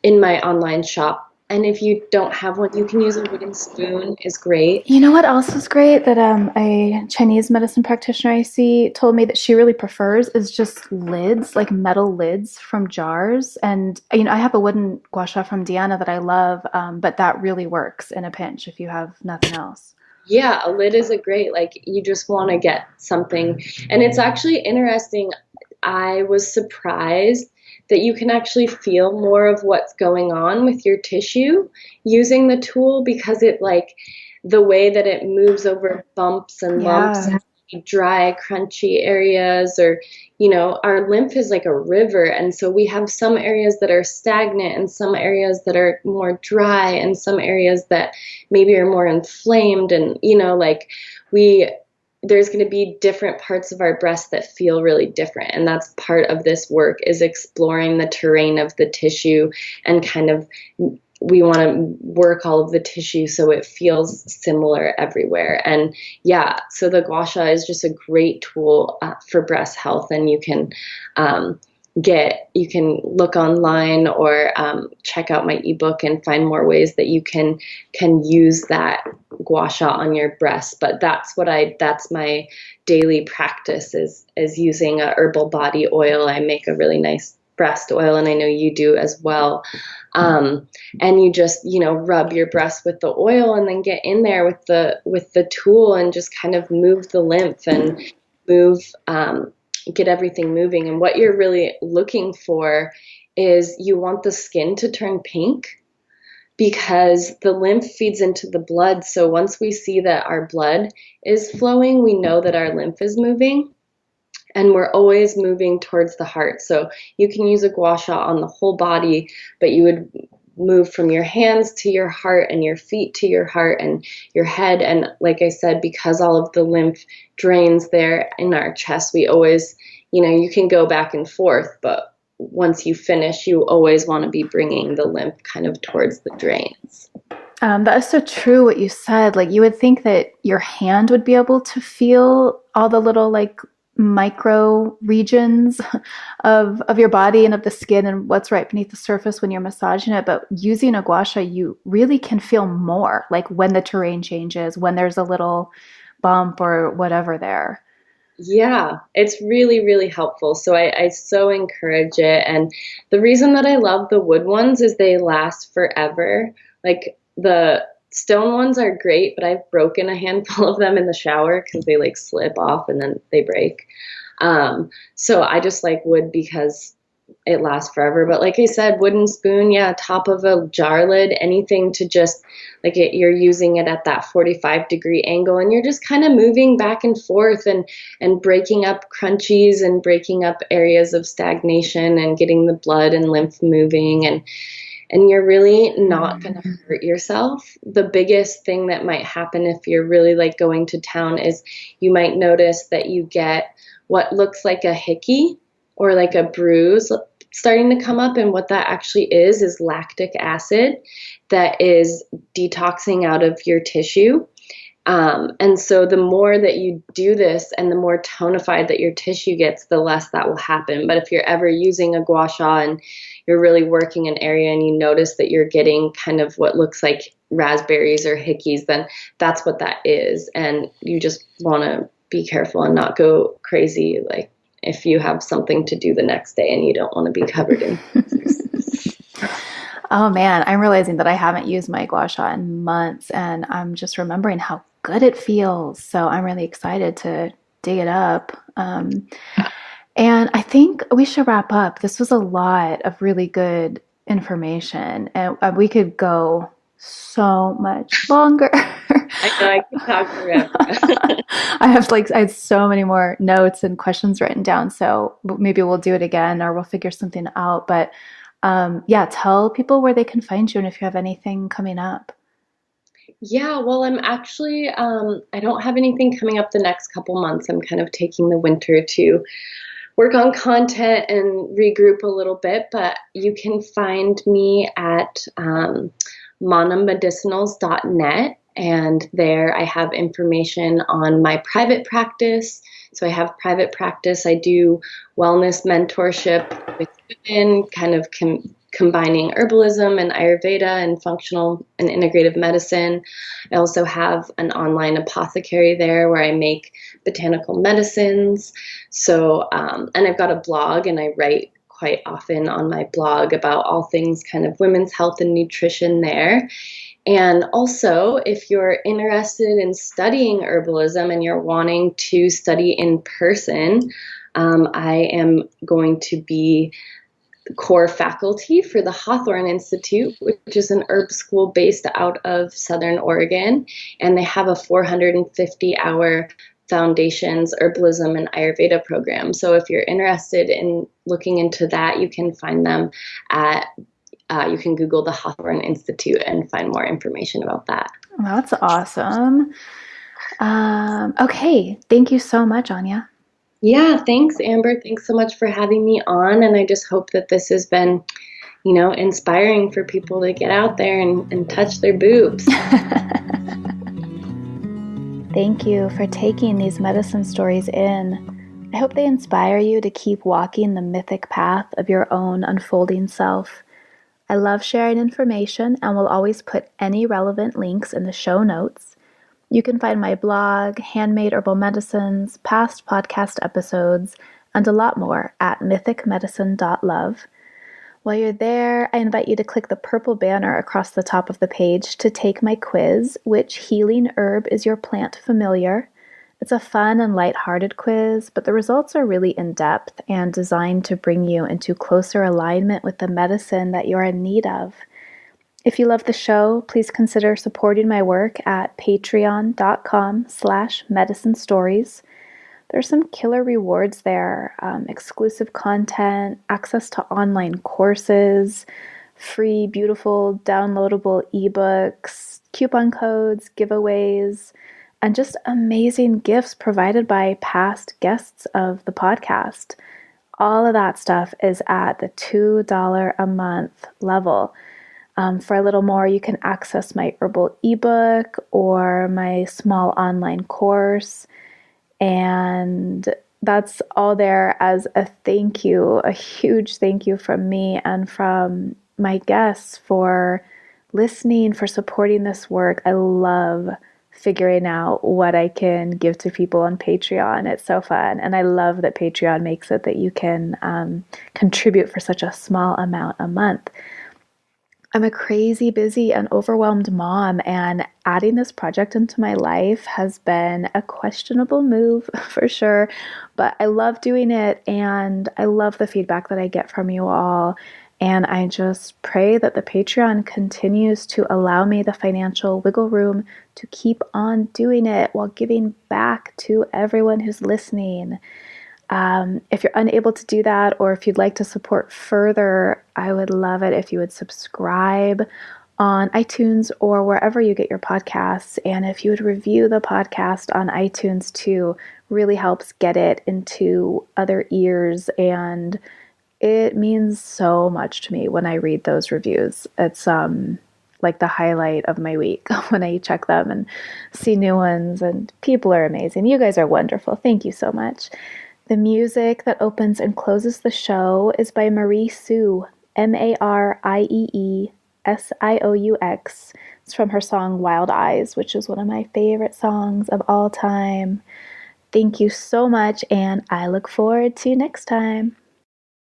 in my online shop. And if you don't have one, you can use a wooden spoon is great. You know what else is great that a Chinese medicine practitioner I see told me that she really prefers is just lids, like metal lids from jars. And, you know, I have a wooden gua sha from Deanna that I love, but that really works in a pinch if you have nothing else. Yeah, a lid is a great, like you just want to get something. And it's actually interesting. I was surprised that you can actually feel more of what's going on with your tissue using the tool, because it like the way that it moves over bumps and lumps and dry, crunchy areas, or, you know, our lymph is like a river. And so we have some areas that are stagnant and some areas that are more dry and some areas that maybe are more inflamed. And, you know, like there's going to be different parts of our breast that feel really different. And that's part of this work, is exploring the terrain of the tissue, and kind of, we want to work all of the tissue so it feels similar everywhere. And yeah, so the gua sha is just a great tool for breast health. And you can you can look online or check out my ebook and find more ways that you can use that gua sha on your breast. But that's my daily practice is using a herbal body oil. I make a really nice breast oil, and I know you do as well. And you just, you know, rub your breast with the oil and then get in there with the tool and just kind of move the lymph and get everything moving. And what you're really looking for is you want the skin to turn pink, because the lymph feeds into the blood. So once we see that our blood is flowing, we know that our lymph is moving, and we're always moving towards the heart. So you can use a gua sha on the whole body, but you would move from your hands to your heart and your feet to your heart and your head. And like I said, because all of the lymph drains there in our chest, we always, you know, you can go back and forth, but once you finish, you always want to be bringing the lymph kind of towards the drains. That is so true what you said. Like, you would think that your hand would be able to feel all the little like micro regions of your body and of the skin and what's right beneath the surface when you're massaging it. But using a gua sha, you really can feel more, like when the terrain changes, when there's a little bump or whatever there. Yeah, it's really, really helpful. So I so encourage it. And the reason that I love the wood ones is they last forever. Like the stone ones are great, but I've broken a handful of them in the shower because they like slip off and then they break. So I just like wood because it lasts forever. But like I said, wooden spoon, yeah, top of a jar lid, anything to just like you're using it at that 45-degree angle, and you're just kind of moving back and forth and breaking up crunchies and breaking up areas of stagnation and getting the blood and lymph moving, and you're really not going to hurt yourself. The biggest thing that might happen if you're really like going to town is you might notice that you get what looks like a hickey or like a bruise starting to come up. And what that actually is lactic acid that is detoxing out of your tissue. And so the more that you do this and the more tonified that your tissue gets, the less that will happen. But if you're ever using a gua sha and you're really working an area and you notice that you're getting kind of what looks like raspberries or hickeys, then that's what that is. And you just want to be careful and not go crazy, like if you have something to do the next day and you don't want to be covered in. Oh man, I'm realizing that I haven't used my gua sha in months, and I'm just remembering how good it feels. So I'm really excited to dig it up. And I think we should wrap up. This was a lot of really good information, and we could go so much longer. I know, I can talk forever. I had so many more notes and questions written down. So maybe we'll do it again or we'll figure something out. But yeah, tell people where they can find you and if you have anything coming up. Yeah, well, I'm actually, I don't have anything coming up the next couple months. I'm kind of taking the winter to work on content and regroup a little bit, but you can find me at monamedicinals.net. And there I have information on my private practice. So I have private practice. I do wellness mentorship with women, kind of combining herbalism and Ayurveda and functional and integrative medicine. I also have an online apothecary there where I make botanical medicines. So, and I've got a blog and I write quite often on my blog about all things kind of women's health and nutrition there. And also, if you're interested in studying herbalism and you're wanting to study in person, I am going to be core faculty for the Hawthorne Institute, which is an herb school based out of Southern Oregon. And they have a 450-hour Foundations Herbalism and Ayurveda program. So if you're interested in looking into that, you can find them at you can Google the Hawthorne Institute and find more information about that. That's awesome. Okay. Thank you so much, Anja. Yeah, thanks, Amber. Thanks so much for having me on. And I just hope that this has been, inspiring for people to get out there and touch their boobs. Thank you for taking these medicine stories in. I hope they inspire you to keep walking the mythic path of your own unfolding self. I love sharing information and will always put any relevant links in the show notes. You can find my blog, handmade herbal medicines, past podcast episodes, and a lot more at mythicmedicine.love. While you're there, I invite you to click the purple banner across the top of the page to take my quiz, Which Healing Herb is Your Plant Familiar? It's a fun and lighthearted quiz, but the results are really in-depth and designed to bring you into closer alignment with the medicine that you're in need of. If you love the show, please consider supporting my work at patreon.com/medicine stories. There's some killer rewards there, exclusive content, access to online courses, free, beautiful, downloadable ebooks, coupon codes, giveaways, and just amazing gifts provided by past guests of the podcast. All of that stuff is at the $2 a month level. For a little more, you can access my herbal ebook or my small online course. And that's all there as a thank you, a huge thank you from me and from my guests for listening, for supporting this work. I love figuring out what I can give to people on Patreon. It's so fun. And I love that Patreon makes it that you can contribute for such a small amount a month. I'm a crazy busy and overwhelmed mom, and adding this project into my life has been a questionable move for sure. But I love doing it, and I love the feedback that I get from you all. And I just pray that the Patreon continues to allow me the financial wiggle room to keep on doing it while giving back to everyone who's listening. If you're unable to do that, or if you'd like to support further, I would love it if you would subscribe on iTunes or wherever you get your podcasts. And if you would review the podcast on iTunes too, really helps get it into other ears. And it means so much to me when I read those reviews. It's like the highlight of my week when I check them and see new ones. And people are amazing. You guys are wonderful. Thank you so much. The music that opens and closes the show is by Marie Sioux, Marieesioux. It's from her song Wild Eyes, which is one of my favorite songs of all time. Thank you so much, and I look forward to next time.